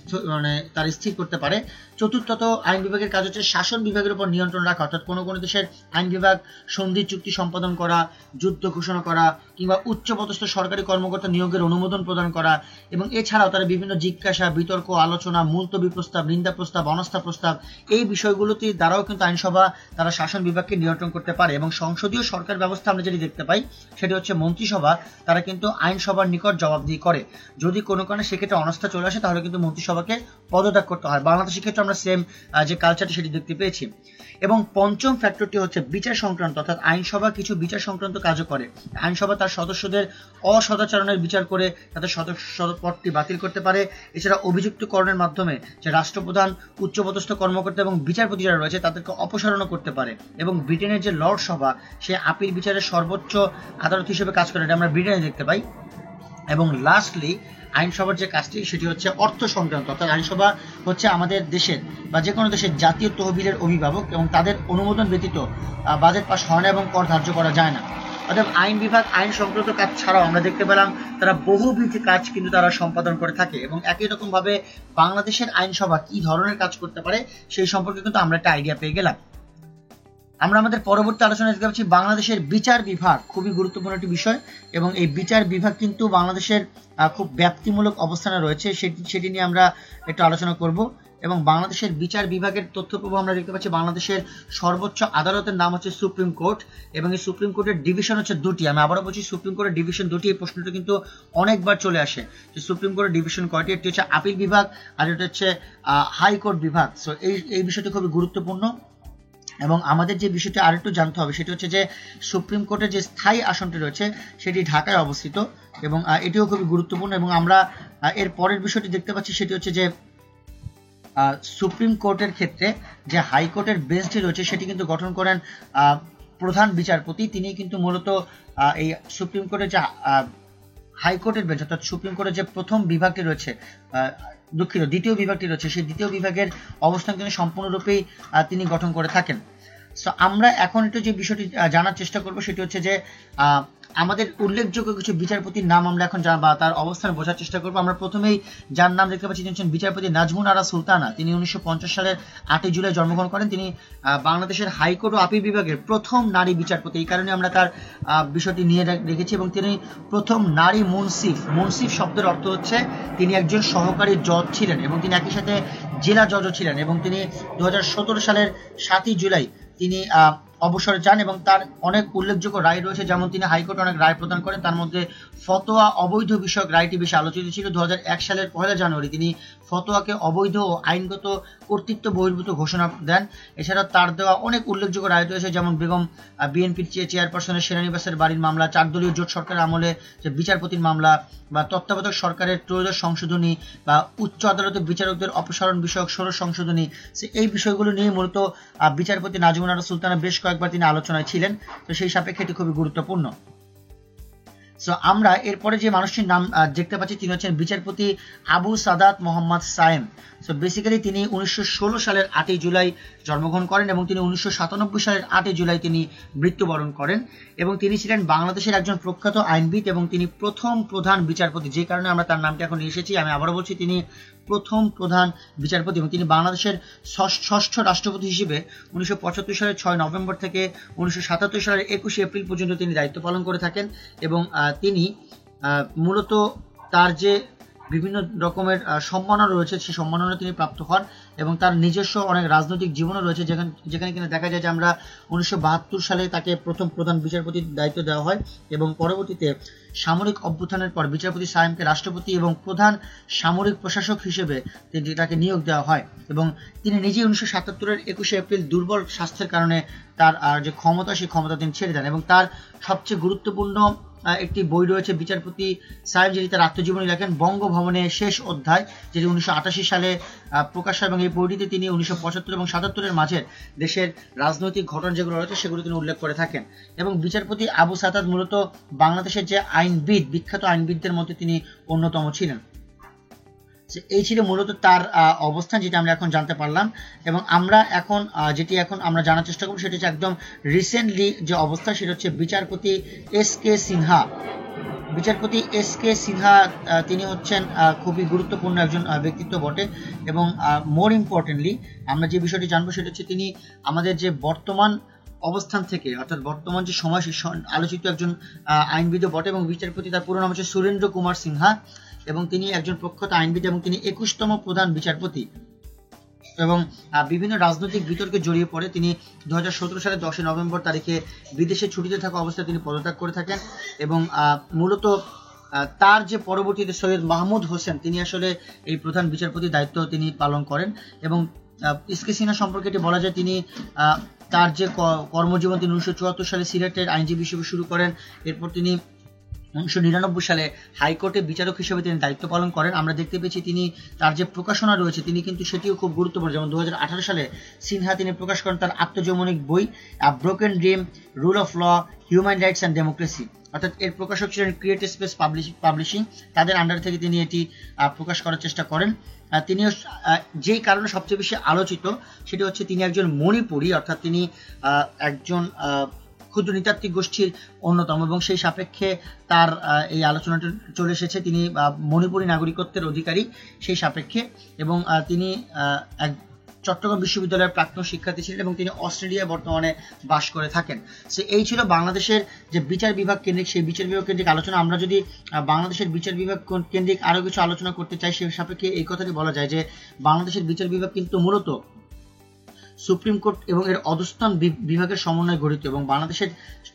তারা স্থির করতে পারে। চতুর্থত আইন বিভাগের কাজ হচ্ছে শাসন বিভাগের উপর নিয়ন্ত্রণ রাখা, অর্থাৎ কোনো দেশের আইন বিভাগ সন্ধি চুক্তি সম্পাদন করা, যুদ্ধ ঘোষণা করা, কিংবা উচ্চপদস্থ সরকারি কর্মকর্তা নিয়োগের অনুমোদন প্রদান করা, এবং এছাড়াও তারা বিভিন্ন জিজ্ঞাসা, বিতর্ক, আলোচনা, মুলতবি প্রস্তাব, নিন্দা প্রস্তাব, অনাস্থা প্রস্তাব, এই বিষয়গুলোতে দ্বারাও কিন্তু আইনসভা তারা শাসন বিভাগকে নিয়ন্ত্রণ করতে পারে। এবং সংসদীয় সরকার ব্যবস্থা আমরা যেটি দেখতে পাই সেটি হচ্ছে মন্ত্রিসভা, তারা কিন্তু আইনসভার নিকট জবাবদিহি করে। যদি কোনো কারণে সেক্ষেত্রে অনাস্থা চলে আসে তাহলে কিন্তু মন্ত্রিসভাকে পদত্যাগ করতে হয়। বাংলাদেশের ক্ষেত্রে আমরা সেম যে কালচারটি সেটি দেখতে পেয়েছি। এবং পঞ্চম ফ্যাক্টরটি হচ্ছে বিচার সংক্রান্ত, অর্থাৎ আইনসভা কিছু বিচার সংক্রান্ত কাজও করে। আইনসভা তার সদস্যদের অসদাচরণের বিচার করে তাদের পদটি বাতিল করতে পারে। এছাড়া অভিযুক্তকরণের মাধ্যমে যে রাষ্ট্রপ্রধান, উচ্চপদস্থ কর্মকর্তা এবং বিচারপতি যারা রয়েছে তাদেরকে অপসারণও করতে পারে। এবং ব্রিটেনের যে লর্ড সভা সে আপিল বিচারের সর্বোচ্চ আদালত হিসেবে কাজ করে, এটা আমরা ব্রিটেনে দেখতে পাই। এবং লাস্টলি আইনসভার যে কাজটি সেটি হচ্ছে অর্থ সংক্রান্ত, অর্থাৎ আইনসভা হচ্ছে আমাদের দেশের বা যে কোনো দেশের জাতীয় তহবিলের অভিভাবক, এবং তাদের অনুমোদন ব্যতীত বাজেট পাস হয় না এবং কর ধার্য করা যায় না। অর্থাৎ আইন বিভাগ আইন সংক্রান্ত কাজ ছাড়াও আমরা দেখতে পেলাম তারা বহুবিধ কাজ কিন্তু তারা সম্পাদন করে থাকে। এবং একই রকম ভাবে বাংলাদেশের আইনসভা কি ধরনের কাজ করতে পারে সেই সম্পর্কে কিন্তু আমরা একটা আইডিয়া পেয়ে গেলাম। আমরা আমাদের পরবর্তী আলোচনায় দেখতে পাচ্ছি বাংলাদেশের বিচার বিভাগ, খুবই গুরুত্বপূর্ণ একটি বিষয়, এবং এই বিচার বিভাগ কিন্তু বাংলাদেশের খুব ব্যাপ্তিমূলক অবস্থানে রয়েছে, সেটি নিয়ে আমরা একটু আলোচনা করব। এবং বাংলাদেশের বিচার বিভাগের তথ্য পাবো আমরা দেখতে পাচ্ছি বাংলাদেশের সর্বোচ্চ আদালতের নাম হচ্ছে সুপ্রিম কোর্ট, এবং এই সুপ্রিম কোর্টের ডিভিশন হচ্ছে দুটি। আমি আবারও বলছি সুপ্রিম কোর্টের ডিভিশন দুটি, এই প্রশ্নটা কিন্তু অনেকবার চলে আসে যে সুপ্রিম কোর্টের ডিভিশন কয়টি, একটি হচ্ছে আপিল বিভাগ আর এটা হচ্ছে হাইকোর্ট বিভাগ। সো এই বিষয়টি খুবই গুরুত্বপূর্ণ। এবং আমাদের যে বিষয়টি আরেকটু জানতে হবে সেটি হচ্ছে যে সুপ্রিম কোর্টের যে স্থায়ী আসনটি রয়েছে সেটি ঢাকায় অবস্থিত, এবং এটিও খুবই গুরুত্বপূর্ণ। এবং আমরা এর পরের বিষয়টি দেখতে পাচ্ছি সেটি হচ্ছে যে সুপ্রিম কোর্টের ক্ষেত্রে যে হাইকোর্টের বেঞ্চটি রয়েছে সেটি কিন্তু গঠন করেন প্রধান বিচারপতি। তিনি কিন্তু মূলত এই সুপ্রিম কোর্টের যে হাইকোর্টের বেঞ্চ, অর্থাৎ সুপ্রিম কোর্টের যে প্রথম বিভাগটি রয়েছে, দ্বিতীয় বিভাগটি রয়েছে, সেই দ্বিতীয় বিভাগের অবস্থান কিন্তু সম্পূর্ণরূপেই তিনি গঠন করে থাকেন। সো আমরা এখন একটু যে বিষয়টি জানার চেষ্টা করব সেটি হচ্ছে যে আমাদের উল্লেখযোগ্য কিছু বিচারপতির নাম আমরা এখন বা তার অবস্থান বোঝার চেষ্টা করব। আমরা প্রথমেই যার নাম দেখতে পাচ্ছি তিনি হচ্ছেন বিচারপতি নাজমুন আরা সুলতানা। তিনি 1950 সালের 8 জুলাই জন্মগ্রহণ করেন। তিনি বাংলাদেশের হাইকোর্ট ও আপিল বিভাগের প্রথম নারী বিচারপতি, এই কারণে আমরা তার বিষয়টি নিয়ে রেখেছি। এবং তিনি প্রথম নারী মুনসিফ। মুনসিফ শব্দের অর্থ হচ্ছে তিনি একজন সহকারী জজ ছিলেন, এবং তিনি একই সাথে জেলা জজও ছিলেন। এবং তিনি 2017 সালের 7 জুলাই তিনি অবসরে যান, এবং তার অনেক উল্লেখযোগ্য রায় রয়েছে, যেমন তিনি হাইকোর্টে অনেক রায় প্রদান করেন। তার মধ্যে ফতোয়া অবৈধ বিষয়ক রায়টি বেশি আলোচিত ছিল। 2001 সালের 1 জানুয়ারি তিনি ফতোয়াকে অবৈধ ও আইনগত কর্তৃত্ব বহির্ভূত ঘোষণা দেন। এছাড়া তার দেওয়া অনেক উল্লেখযোগ্য রায় রয়েছে, যেমন বেগম বিএনপির চেয়ারপারসনের সেনানিবাসের বাড়ির মামলা, 4 দলীয় জোট সরকারের আমলে যে বিচারপতির মামলা, বা তত্ত্বাবধায়ক সরকারের ত্রয়োদশ সংশোধনী, বা উচ্চ আদালতের বিচারকদের অপসারণ বিষয়ক 16 সংশোধনী। এই বিষয়গুলো নিয়ে মূলত বিচারপতি নাজমুন আরা সুলতানা বেশ কয়েকবার তিনি আলোচনায় ছিলেন। তো সেই সাপেক্ষে এটি খুবই গুরুত্বপূর্ণ। সো আমরা এরপরে যে মানুষটির নাম দেখতে পাচ্ছি তিনি হচ্ছেন বিচারপতি আবু সাদাত মোহাম্মদ সায়েম। সো বেসিক্যালি তিনি 1916 সালের 8 জুলাই জন্মগ্রহণ করেন, এবং তিনি 1997 সালের 8 জুলাই তিনি মৃত্যুবরণ করেন। এবং তিনি ছিলেন বাংলাদেশের একজন প্রখ্যাত আইনবিদ, এবং তিনি প্রথম প্রধান বিচারপতি, যে কারণে আমরা তার নামটি এখন নিয়ে এসেছি। আমি আবারও বলছি তিনি প্রথম প্রধান বিচারপতি এবং তিনি বাংলাদেশের ষষ্ঠ রাষ্ট্রপতি হিসেবে 1975 সালের 6 নভেম্বর থেকে 1977 সালের 21 এপ্রিল পর্যন্ত তিনি দায়িত্ব পালন করে থাকেন এবং তিনি মূলত তার যে বিভিন্ন রকমের সম্মাননা রয়েছে সেই সম্মাননা তিনি প্রাপ্ত হন এবং তার নিজস্ব অনেক রাজনৈতিক জীবনও রয়েছে যেখানে কিনা দেখা যায় যে আমরা 1972 সালে তাকে প্রথম প্রধান বিচারপতির দায়িত্ব দেওয়া হয় এবং পরবর্তীতে সামরিক অভ্যুত্থানের পর বিচারপতি সায়েমকে রাষ্ট্রপতি এবং প্রধান সামরিক প্রশাসক হিসেবে তাকে নিয়োগ দেওয়া হয় এবং তিনি নিজেই 1977 এর 21 এপ্রিল দুর্বল স্বাস্থ্যের কারণে তার যে ক্ষমতা সেই ক্ষমতা তিনি ছেড়ে দেন এবং তার সবচেয়ে গুরুত্বপূর্ণ একটি বই রয়েছে বিচারপতি সাহেব, যেটি তার আত্মজীবনী লেখেন বঙ্গভবনের শেষ অধ্যায়, যেটি 1988 সালে প্রকাশ হয় এবং এই বইটিতে তিনি 1975 এবং 77-এর মাঝের দেশের রাজনৈতিক ঘটনা যেগুলো রয়েছে সেগুলো তিনি উল্লেখ করে থাকেন এবং বিচারপতি আবু সাদাত মূলত বাংলাদেশের যে আইনবিদ, বিখ্যাত আইনবিদদের মধ্যে তিনি অন্যতম ছিলেন। এই ছিল মূলত তার অবস্থান, যেটা আমরা এখন জানতে পারলাম এবং আমরা এখন আমরা জানার চেষ্টা করব সেটা হচ্ছে একদম রিসেন্টলি যে অবস্থা, সেটা হচ্ছে বিচারপতি এস.কে. সিনহা। বিচারপতি এস.কে. সিনহা তিনি হচ্ছেন খুবই গুরুত্বপূর্ণ একজন ব্যক্তিত্ব বটে এবং মোর ইম্পর্টেন্টলি আমরা যে বিষয়টি জানবো সেটা হচ্ছে তিনি আমাদের যে বর্তমান অবস্থান থেকে অর্থাৎ বর্তমান যে সময় আলোচিত একজন আইনবিদ বটে এবং বিচারপতি, তার পুরো নাম হচ্ছে সুরেন্দ্র কুমার সিনহা এবং তিনি একজন প্রখ্যাত আইনবিদ এবং তিনি 21তম প্রধান বিচারপতি এবং বিভিন্ন রাজনৈতিক বিতর্কে জড়িয়ে পড়ে তিনি 2017 সালের 10 নভেম্বর তারিখে বিদেশে ছুটিতে থাকা অবস্থায় তিনি পদত্যাগ করে থাকেন এবং মূলত তার যে পরবর্তীতে সৈয়দ মাহমুদ হোসেন তিনি আসলে এই প্রধান বিচারপতির দায়িত্ব তিনি পালন করেন এবং এস.কে. সিনহা সম্পর্কে এটি বলা যায় তিনি তার যে কর্মজীবন তিনি 1974 সালে সিলেটের আইনজীবী হিসেবে শুরু করেন, এরপর তিনি 1999 সালে হাইকোর্টে বিচারক হিসেবে তিনি দায়িত্ব পালন করেন। আমরা দেখতে পেয়েছি তিনি তার যে প্রকাশনা রয়েছে তিনি কিন্তু সেটিও খুব গুরুত্বপূর্ণ, যেমন 2018 সালে সিনহা তিনি প্রকাশ করেন তার আত্মজৈবনিক বই broken dream, rule of law, human rights and democracy, অর্থাৎ এর প্রকাশক ছিলেন ক্রিয়েটিভ স্পেস পাবলিশিং, তাদের আন্ডার থেকে তিনি এটি প্রকাশ করার চেষ্টা করেন। তিনি যেই কারণে সবচেয়ে বেশি আলোচিত সেটি হচ্ছে তিনি একজন মণিপুরী, অর্থাৎ তিনি একজন ক্ষুদ্র নৃতাত্ত্বিক গোষ্ঠীর অন্যতম এবং সেই সাপেক্ষে তার এই আলোচনাটা চলে এসেছে। তিনি মণিপুরী নাগরিকত্বের অধিকারী সেই সাপেক্ষে এবং তিনি এক চট্টগ্রাম বিশ্ববিদ্যালয়ের প্রাক্তন শিক্ষার্থী ছিলেন এবং তিনি অস্ট্রেলিয়ায় বর্তমানে বাস করে থাকেন। সো এই ছিল বাংলাদেশের যে বিচার বিভাগ কেন্দ্রিক সেই বিচার বিভাগ কেন্দ্রিক আলোচনা। আমরা যদি বাংলাদেশের বিচার বিভাগ কেন্দ্রিক আরও কিছু আলোচনা করতে চাই সেই সাপেক্ষে এই কথাটি বলা যায় যে বাংলাদেশের বিচার বিভাগ কিন্তু মূলত সুপ্রিম কোর্ট এবং এর অধস্তন বিভাগের সমন্বয়ে গঠিত এবং বাংলাদেশের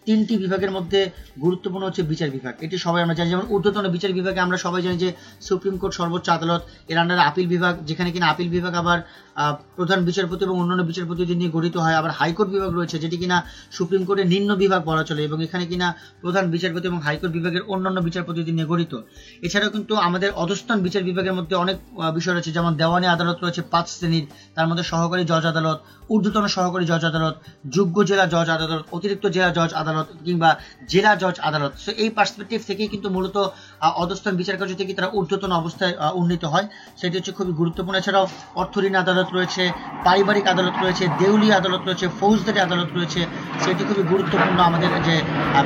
3টি বিভাগের মধ্যে গুরুত্বপূর্ণ হচ্ছে বিচার বিভাগ। এটি সবাই আমরা জানি, যেমন ঊর্ধ্বতন বিচার বিভাগে আমরা সবাই জানি যে সুপ্রিম কোর্ট সর্বোচ্চ আদালত, এর আন্ডারে আপিল বিভাগ, যেখানে কিনা আপিল বিভাগ আবার প্রধান বিচারপতি এবং অন্যান্য বিচারপতিদের নিয়ে গঠিত হয়। আবার হাইকোর্ট বিভাগ রয়েছে যেটি কিনা সুপ্রিম কোর্টের নিম্ন বিভাগ বলা চলে এবং এখানে কিনা প্রধান বিচারপতি এবং হাইকোর্ট বিভাগের অন্যান্য বিচারপতিদের নিয়ে গঠিত। এছাড়াও কিন্তু আমাদের অধস্তন বিচার বিভাগের মধ্যে অনেক বিষয় রয়েছে, যেমন দেওয়ানি আদালত রয়েছে 5 শ্রেণীর, তার মধ্যে সহকারী জজ আদালত, ঊর্ধ্বতন সহকারী জজ আদালত, যোগ্য জেলা জজ আদালত, অতিরিক্ত জেলা জজ আদালত কিংবা জেলা জজ আদালত। সো এই পার্সপেক্টিভ থেকেই কিন্তু মূলত অধস্তন বিচার কার্য থেকে তারা ঊর্ধ্বতন অবস্থায় উন্নীত হয়, সেটি হচ্ছে খুবই গুরুত্বপূর্ণ। এছাড়াও অর্থঋণ আদালত রয়েছে, পারিবারিক আদালত রয়েছে, দেউলি আদালত রয়েছে, ফৌজদারি আদালত রয়েছে, সেটি খুবই গুরুত্বপূর্ণ আমাদের যে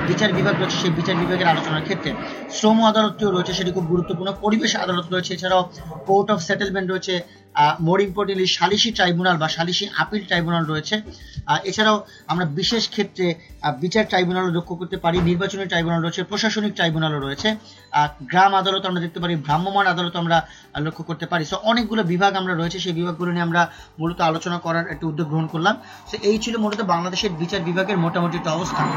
বিচার বিভাগ রয়েছে সেই বিচার বিভাগের আলোচনার ক্ষেত্রে। শ্রম আদালতটিও রয়েছে, সেটি খুব গুরুত্বপূর্ণ। পরিবেশ আদালত রয়েছে, এছাড়াও কোর্ট অফ সেটেলমেন্ট রয়েছে, মোর ইম্পর্টেন্টলি সালিসি ট্রাইব্যুনাল বা সালিসি আপিল ট্রাইব্যুনাল রয়েছে। এছাড়াও আমরা বিশেষ ক্ষেত্রে বিচার ট্রাইব্যুনাল লক্ষ্য করতে পারি, নির্বাচনী ট্রাইব্যুনাল রয়েছে, প্রশাসনিক ট্রাইব্যুনালও রয়েছে, গ্রাম আদালত আমরা দেখতে পারি, ভ্রাম্যমাণ আদালত আমরা লক্ষ্য করতে পারি। সো অনেকগুলো বিভাগ আমরা রয়েছে, সেই বিভাগগুলো নিয়ে আমরা মূলত আলোচনা করার একটি উদ্যোগ গ্রহণ করলাম। সো এই ছিল মূলত বাংলাদেশের বিচার বিভাগের মোটামুটি একটা অবস্থান।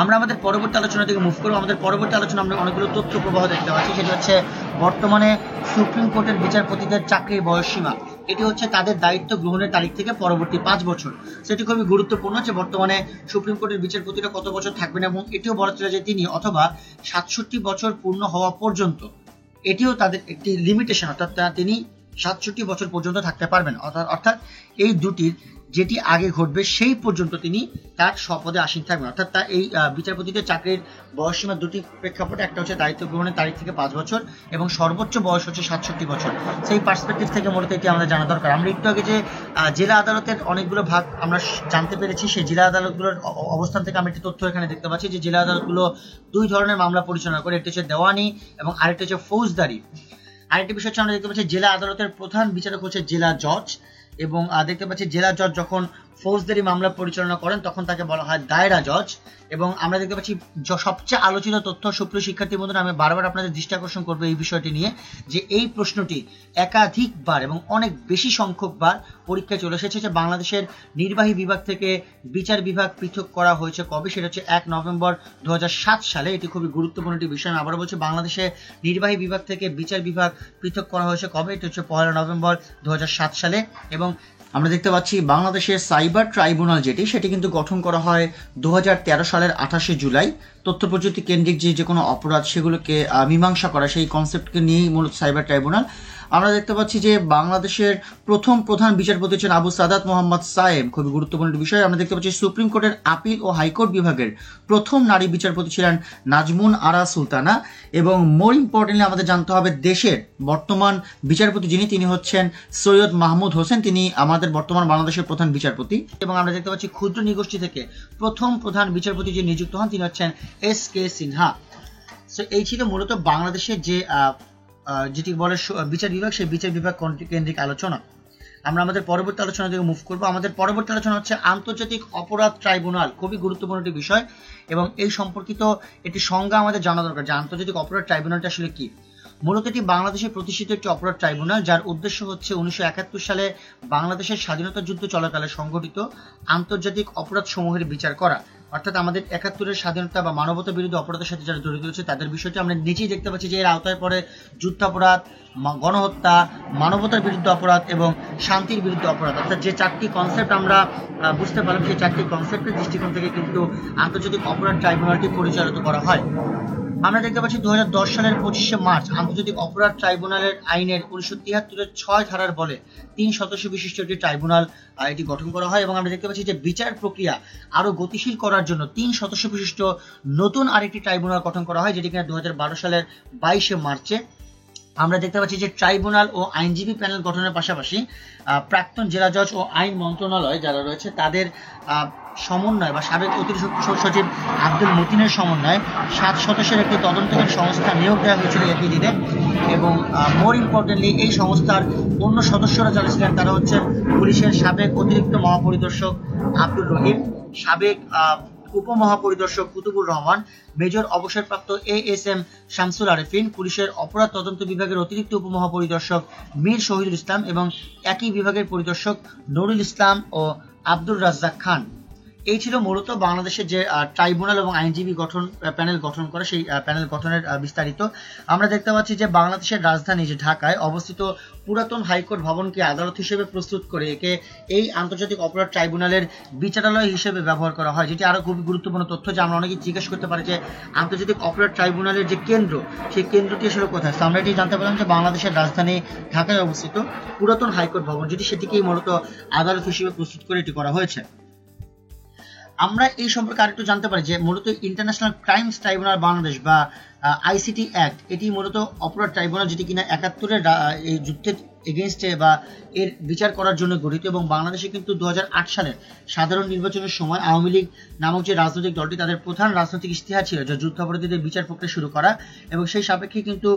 আমরা আমাদের পরবর্তী আলোচনা থেকে মুভ করবো। আমাদের পরবর্তী আলোচনা আমরা অনেকগুলো তথ্য প্রবাহ দেখতে পাচ্ছি, সেটা হচ্ছে বর্তমানে সুপ্রিম কোর্টের বিচারপতিদের চাকরির বয়সসীমা। এটি হচ্ছে তাদের দায়িত্ব গ্রহণের তারিখ থেকে পরবর্তী 5 বছর। সেটি খুবই গুরুত্বপূর্ণ যে বর্তমানে সুপ্রিম কোর্টের বিচারপতিরা কত বছর থাকবেন এবং এটিও বলা ছিল যে তিনি অথবা 67 বছর পূর্ণ হওয়া পর্যন্ত, এটিও তাদের একটি লিমিটেশন, অর্থাৎ তিনি 67 বছর পর্যন্ত থাকতে পারবেন। অর্থাৎ এই দুটির যেটি আগে ঘটবে সেই পর্যন্ত তিনি তার স্বপদে আসীন থাকবেন। অর্থাৎ তার এই বিচারপতিদের চাকরির বয়সসীমা দুটি প্রেক্ষাপটে, একটা হচ্ছে দায়িত্ব গ্রহণের তারিখ থেকে 5 বছর এবং সর্বোচ্চ বয়স হচ্ছে 67 বছর। সেই পার্সপেক্টিভ থেকে মূলত এটি আমাদের জানা দরকার। আমরা একটু আগে যে জেলা আদালতের অনেকগুলো ভাগ আমরা জানতে পেরেছি, সেই জেলা আদালতগুলোর অবস্থান থেকে আমরা একটি তথ্য এখানে দেখতে পাচ্ছি যে জেলা আদালতগুলো 2 ধরনের মামলা পরিচালনা করে, একটি হচ্ছে দেওয়ানি এবং আরেকটি হচ্ছে ফৌজদারি। আরেকটি বিষয় হচ্ছে আমরা দেখতে পাচ্ছি জেলা আদালতের প্রধান বিচারক হচ্ছে জেলা জজ, এবং দেখতে পাচ্ছি জেলা জজ যখন ফৌজদারি মামলা পরিচালনা করেন তখন তাকে বলা হয় দায়রা জজ। এবং আমরা দেখতে পাচ্ছি সবচেয়ে আলোচিত তথ্য, সুপ্রিয় শিক্ষার্থী বন্ধুরা, আমি বারবার আপনাদের দৃষ্টি আকর্ষণ করবো এই বিষয়টি নিয়ে, যে এই প্রশ্নটি একাধিকবার এবং অনেক বেশি সংখ্যকবার পরীক্ষায় চলে এসেছে, যে বাংলাদেশের নির্বাহী বিভাগ থেকে বিচার বিভাগ পৃথক করা হয়েছে কবে, সেটা হচ্ছে 1 নভেম্বর 2007 সালে। এটি খুবই গুরুত্বপূর্ণ একটি বিষয়। আমি আবারও বলছি, বাংলাদেশে নির্বাহী বিভাগ থেকে বিচার বিভাগ পৃথক করা হয়েছে কবে, এটি হচ্ছে 1 নভেম্বর 2007 সালে। এবং আমরা দেখতে পাচ্ছি বাংলাদেশের সাইবার ট্রাইব্যুনাল সেটি কিন্তু গঠন করা হয় 2013 সালের 28শে জুলাই। তথ্য প্রযুক্তি কেন্দ্রিক যে কোনো অপরাধ সেগুলোকে মীমাংসা করা, সেই কনসেপ্টকে নিয়েই মূলত সাইবার ট্রাইব্যুনাল। আমরা দেখতে পাচ্ছি যে বাংলাদেশের প্রথম প্রধান বিচারপতি ছিলেন আবু সাদাত মোহাম্মদ সায়েম, খুবই গুরুত্বপূর্ণ বিষয়। আমরা দেখতে পাচ্ছি সুপ্রিম কোর্টের আপিল ও হাইকোর্ট বিভাগের প্রথম নারী বিচারপতি ছিলেন নাজমুন আরা সুলতানা। এবং মোর ইম্পর্টেন্টলি আমাদের জানতে হবে দেশের বর্তমান বিচারপতি যিনি, তিনি হচ্ছেন সৈয়দ মাহমুদ হোসেন, তিনি আমাদের বর্তমান বাংলাদেশের প্রধান বিচারপতি। এবং আমরা দেখতে পাচ্ছি ক্ষুদ্র নিগোষ্ঠী থেকে প্রথম প্রধান বিচারপতি যে নিযুক্ত হন তিনি হচ্ছেন SK সিনহা। সো এই ছিল মূলত বাংলাদেশের যে যেটি বলে বিচার বিভাগ, সেই বিচার বিভাগ কেন্দ্রিক আলোচনা। আমরা আমাদের পরবর্তী আলোচনা থেকে মুভ করবো। আমাদের পরবর্তী আলোচনা হচ্ছে আন্তর্জাতিক অপরাধ ট্রাইব্যুনাল, খুবই গুরুত্বপূর্ণ একটি বিষয় এবং এই সম্পর্কিত একটি সংজ্ঞা আমাদের জানা দরকার যে আন্তর্জাতিক অপরাধ ট্রাইব্যুনালটা আসলে কি। মূলত এটি বাংলাদেশে প্রতিষ্ঠিত একটি অপরাধ ট্রাইব্যুনাল, যার উদ্দেশ্য হচ্ছে 1971 সালে বাংলাদেশের স্বাধীনতা যুদ্ধ চলাকালে সংঘটিত আন্তর্জাতিক অপরাধ সমূহের বিচার করা। অর্থাৎ আমাদের 71-এর স্বাধীনতা বা মানবতা বিরোধী অপরাধের সাথে যারা জড়িত রয়েছে তাদের বিষয়টি আমরা নিজেই দেখতে পাচ্ছি যে এর আওতায় পড়ে যুদ্ধাপরাধ, গণহত্যা, মানবতার বিরুদ্ধে অপরাধ এবং শান্তির বিরুদ্ধে অপরাধ। অর্থাৎ যে চারটি কনসেপ্ট আমরা বুঝতে পারলাম, সেই চারটি কনসেপ্টের দৃষ্টিকোণ থেকে কিন্তু আন্তর্জাতিক অপরাধ ট্রাইব্যুনালটি পরিচালিত করা হয়। আমরা দেখতে পাচ্ছি 2010 সালের 25শে মার্চ আন্তর্জাতিক অপরাধ ট্রাইব্যুনালের আইনের 1973-এর 6 ধারার বলে 3 সদস্য বিশিষ্ট একটি ট্রাইব্যুনাল এটি গঠন করা হয়। এবং আমরা দেখতে পাচ্ছি যে বিচার প্রক্রিয়া আরো গতিশীল করার জন্য 3 সদস্য বিশিষ্ট নতুন আরেকটি ট্রাইব্যুনাল গঠন করা হয়, যেটি কিনা 2012 সালের 22শে মার্চে। আমরা দেখতে পাচ্ছি যে ট্রাইব্যুনাল ও আইনজীবী প্যানেল গঠনের পাশাপাশি প্রাক্তন জেলা জজ ও আইন মন্ত্রণালয় যারা রয়েছে তাদের সমন্বয় বা সাবেক অতিরিক্ত সচিব আব্দুল মতিনের সমন্বয়ে 7 সদস্যের একটি তদন্তকারী সংস্থা নিয়োগ দেওয়া হয়েছিল একই দিনে। এবং মোর ইম্পর্টেন্টলি এই সংস্থার অন্য সদস্যরা যারা ছিলেন তারা হচ্ছেন পুলিশের সাবেক অতিরিক্ত মহাপরিদর্শক আব্দুর রহিম, সাবেক উপমহাপরিদর্শক কুতুবুর রহমান, মেজর অবসরপ্রাপ্ত ASM শামসুল আরেফিন, পুলিশের অপরাধ তদন্ত বিভাগের অতিরিক্ত উপমহাপরিদর্শক মীর শহীদুল ইসলাম এবং একই বিভাগের পরিদর্শক নুরুল ইসলাম ও আব্দুর রাজ্জাক খান। এই ছিল মূলত বাংলাদেশের যে ট্রাইব্যুনাল এবং আইনজীবী প্যানেল গঠন করে সেই প্যানেল গঠনের বিস্তারিত। আমরা দেখতে পাচ্ছি যে বাংলাদেশের রাজধানী যে ঢাকায় অবস্থিত পুরাতন হাইকোর্ট ভবনকে আদালত হিসেবে প্রস্তুত করে একে এই আন্তর্জাতিক অপরাধ ট্রাইব্যুনালের বিচারালয় হিসেবে ব্যবহার করা হয়, যেটি আরো খুবই গুরুত্বপূর্ণ তথ্য যে আমরা অনেকে জিজ্ঞেস করতে পারি যে আন্তর্জাতিক অপরাধ ট্রাইব্যুনালের যে কেন্দ্র, সেই কেন্দ্রটি আসলে কোথায়। আমরা এটি জানতে পারলাম যে বাংলাদেশের রাজধানী ঢাকায় অবস্থিত পুরাতন হাইকোর্ট ভবন, সেটিকেই মূলত আদালত হিসেবে প্রস্তুত করে এটি করা হয়েছে। আমরা এই সম্পর্কে আরেকটু জানতে পারি যে মূলত ইন্টারন্যাশনাল ক্রাইমস ট্রাইব্যুনাল বাংলাদেশ বা ICT অ্যাক্ট, এটি মূলত অপরাধ ট্রাইব্যুনাল যেটি কিনা 71-এর এই যুদ্ধের এগেইনস্টে বা এর বিচার করার জন্য গঠিত। এবং বাংলাদেশে কিন্তু 2008 সালের সাধারণ নির্বাচনের সময় আওয়ামী লীগ নামক যে রাজনৈতিক দলটি, তাদের প্রধান রাজনৈতিক ইশতেহার ছিল যে যুদ্ধাপরাধীদের বিচার প্রক্রিয়া শুরু করা। এবং সেই সাপেক্ষে কিন্তু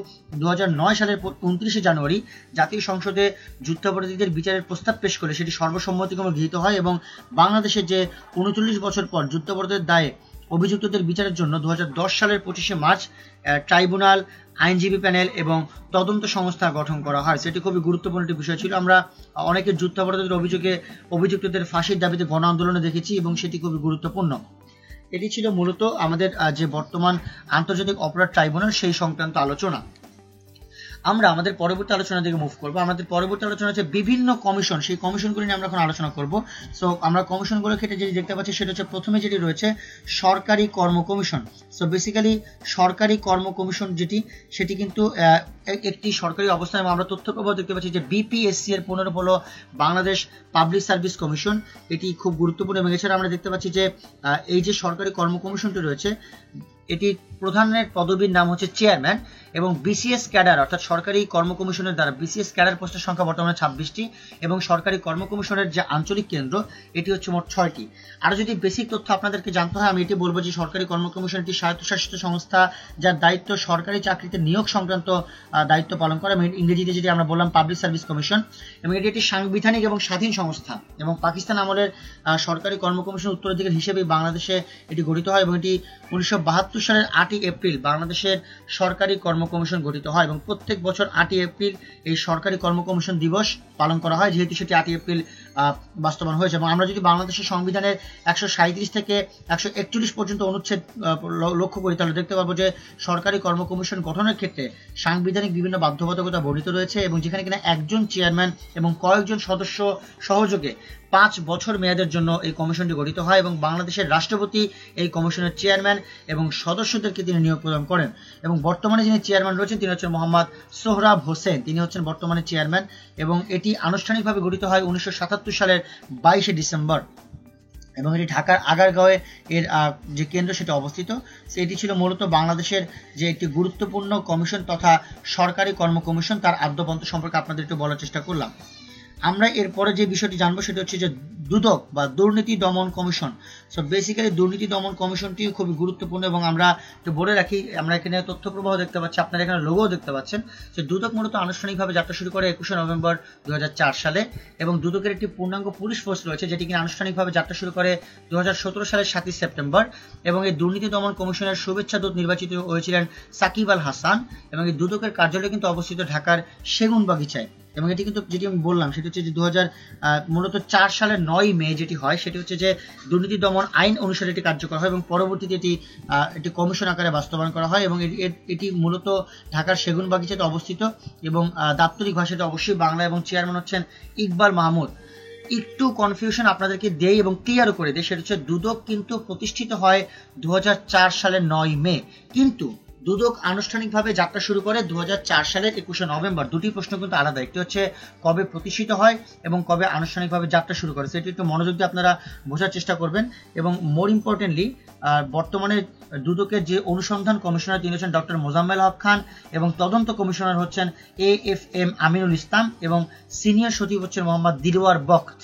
2009 সালের 29শে জানুয়ারি জাতীয় সংসদে যুদ্ধাপরাধীদের বিচারের প্রস্তাব পেশ করে সেটি সর্বসম্মতিক্রমে গৃহীত হয়। এবং বাংলাদেশের যে 39 বছর পর যুদ্ধাপরাধের দায়ে অভিযুক্তদের বিচারের জন্য 2010 সালের 25শে মার্চ ট্রাইব্যুনাল, আইনজীবী প্যানেল এবং তদন্ত সংস্থা গঠন করা হয়। সেটি খুবই গুরুত্বপূর্ণ একটি বিষয় ছিল। আমরা অনেকের যুদ্ধাপরাধের অভিযোগে অভিযুক্তদের ফাঁসির দাবিতে গণ আন্দোলনে দেখেছি এবং সেটি খুবই গুরুত্বপূর্ণ। এটি ছিল মূলত আমাদের যে বর্তমান আন্তর্জাতিক অপরাধ ট্রাইব্যুনাল সেই সংক্রান্ত আলোচনা। আমরা আমাদের পরবর্তী আলোচনা দিকে মুভ করবো। আমাদের পরবর্তী আলোচনা হচ্ছে বিভিন্ন কমিশন, সেই কমিশনগুলি নিয়ে আমরা এখন আলোচনা করব। সো আমরা কমিশনগুলোর ক্ষেত্রে যেটি দেখতে পাচ্ছি সেটা হচ্ছে প্রথমে যেটি রয়েছে সরকারি কর্ম কমিশন। সো বেসিক্যালি সরকারি কর্ম কমিশন সেটি কিন্তু একটি সরকারি অবস্থান। এবং আমরা তথ্য প্রবাহ দেখতে পাচ্ছি যে BPSC এর পুনরূপ হলো বাংলাদেশ পাবলিক সার্ভিস কমিশন, এটি খুব গুরুত্বপূর্ণ। এবং এছাড়া আমরা দেখতে পাচ্ছি যে এই যে সরকারি কর্ম কমিশনটি রয়েছে এটি প্রধানের পদবীর নাম হচ্ছে চেয়ারম্যান, এবং বিসিএস ক্যাডার অর্থাৎ সরকারি কর্ম কমিশনের দ্বারা বিসিএস ক্যাডার পোস্টের সংখ্যা বর্তমানে 26টি, এবং সরকারি কর্ম কমিশনের যে আঞ্চলিক কেন্দ্র এটি হচ্ছে মোট 6টি। আরও যদি বেসিক তথ্য আপনাদেরকে জানতে হয় আমি এটি বলবো যে সরকারি কর্ম কমিশন একটি স্বায়ত্তশাসিত সংস্থা যার দায়িত্ব সরকারি চাকরিতে নিয়োগ সংক্রান্ত দায়িত্ব পালন করে, ইংরেজিতে যেটি আমরা বললাম পাবলিক সার্ভিস কমিশন, এবং এটি একটি সাংবিধানিক এবং স্বাধীন সংস্থা। এবং পাকিস্তান আমলের সরকারি কর্ম কমিশন উত্তরাধিকার হিসেবেই বাংলাদেশে এটি গঠিত হয়, এবং এটি 1972 সালের 8ই এপ্রিল বাংলাদেশের সরকারি কর্ম কমিশন গঠিত হয়, এবং প্রত্যেক বছর 8ই এপ্রিল এই সরকারি কর্ম কমিশন দিবস পালন করা হয়, যেহেতু সেটি 8ই এপ্রিল বাস্তবায়ন হয়েছে। এবং আমরা যদি বাংলাদেশের সংবিধানের 137 থেকে 141 পর্যন্ত অনুচ্ছেদ লক্ষ্য করি তাহলে দেখতে পাবো যে সরকারি কর্ম কমিশন গঠনের ক্ষেত্রে সাংবিধানিক বিভিন্ন বাধ্যবাধকতা বর্ণিত রয়েছে, এবং যেখানে কিনা একজন চেয়ারম্যান এবং কয়েকজন সদস্য সহযোগে 5 বছর মেয়াদের জন্য এই কমিশনটি গঠিত হয়, এবং বাংলাদেশের রাষ্ট্রপতি এই কমিশনের চেয়ারম্যান এবং সদস্যদেরকে তিনি নিয়োগ প্রদান করেন। এবং বর্তমানে যিনি চেয়ারম্যান রয়েছেন তিনি হচ্ছেন মোহাম্মদ সোহরাব হোসেন, তিনি হচ্ছেন বর্তমানে চেয়ারম্যান, এবং এটি আনুষ্ঠানিকভাবে গঠিত হয় 1977 সালের 22শে ডিসেম্বর, এবং এটি ঢাকার আগারগাঁওয়ে এর যে কেন্দ্র সেটা অবস্থিত। এটি ছিল মূলত বাংলাদেশের যে একটি গুরুত্বপূর্ণ কমিশন তথা সরকারি কর্ম কমিশন, তার আদ্যপন্ত সম্পর্কে আপনাদের একটু বলার চেষ্টা করলাম। আমরা এরপরে যে বিষয়টি জানবো সেটা হচ্ছে যে দুদক বা দুর্নীতি দমন কমিশন। সো বেসিক্যালি দুর্নীতি দমন কমিশনটি খুবই গুরুত্বপূর্ণ, এবং আমরা একটু বলে রাখি আমরা এখানে তথ্য প্রবাহ দেখতে পাচ্ছি, আপনারা এখানে লোগোও দেখতে পাচ্ছেন যে দুদক মূলত আনুষ্ঠানিকভাবে যাত্রা শুরু করে 21শে নভেম্বর 2004 সালে, এবং দুদকের একটি পূর্ণাঙ্গ পুলিশ ফোর্স রয়েছে যেটি কিনা আনুষ্ঠানিকভাবে যাত্রা শুরু করে 2017 সালের 7ই সেপ্টেম্বর, এবং এই দুর্নীতি দমন কমিশনের শুভেচ্ছা দূত নির্বাচিত হয়েছিলেন সাকিব আল হাসান, এবং এই দুদকের কার্যালয় কিন্তু অবস্থিত ঢাকার সেগুনবাগিচায়। এবং এটি কিন্তু যেটি আমি বললাম সেটি হচ্ছে যে মূলত 4 সালের 9ই মে যেটি হয় সেটি হচ্ছে যে দুর্নীতি দমন আইন অনুসারে এটি কার্যকর হয়, এবং পরবর্তীতে এটি কমিশন আকারে বাস্তবায়ন করা হয়, এবং এটি মূলত ঢাকার সেগুনবাগিচাতে অবস্থিত, এবং দাপ্তরিক ভাষাতে অবশ্যই বাংলা, এবং চেয়ারম্যান হচ্ছেন ইকবাল মাহমুদ। একটু কনফিউশন আপনাদেরকে দেই এবং ক্লিয়ার করে দেয়, সেটা হচ্ছে দুদক কিন্তু প্রতিষ্ঠিত হয় 2004 সালের 9ই মে, কিন্তু দুদক আনুষ্ঠানিকভাবে যাত্রা শুরু করে 2004 সালের 21শে নভেম্বর। দুটি প্রশ্ন কিন্তু আলাদা, একটি হচ্ছে কবে প্রতিষ্ঠিত হয় এবং কবে আনুষ্ঠানিকভাবে যাত্রা শুরু করে, সেটি একটু মনোযোগ দিয়ে আপনারা বোঝার চেষ্টা করবেন। এবং মোর ইম্পর্টেন্টলি বর্তমানে দুদকের যে অনুসন্ধান কমিশনার তিনি হচ্ছেন ডক্টর মোজাম্মেল হক খান, এবং তদন্ত কমিশনার হচ্ছেন AFM আমিনুল ইসলাম, এবং সিনিয়র সচিব হচ্ছেন মোহাম্মদ দিলওয়ার বখত।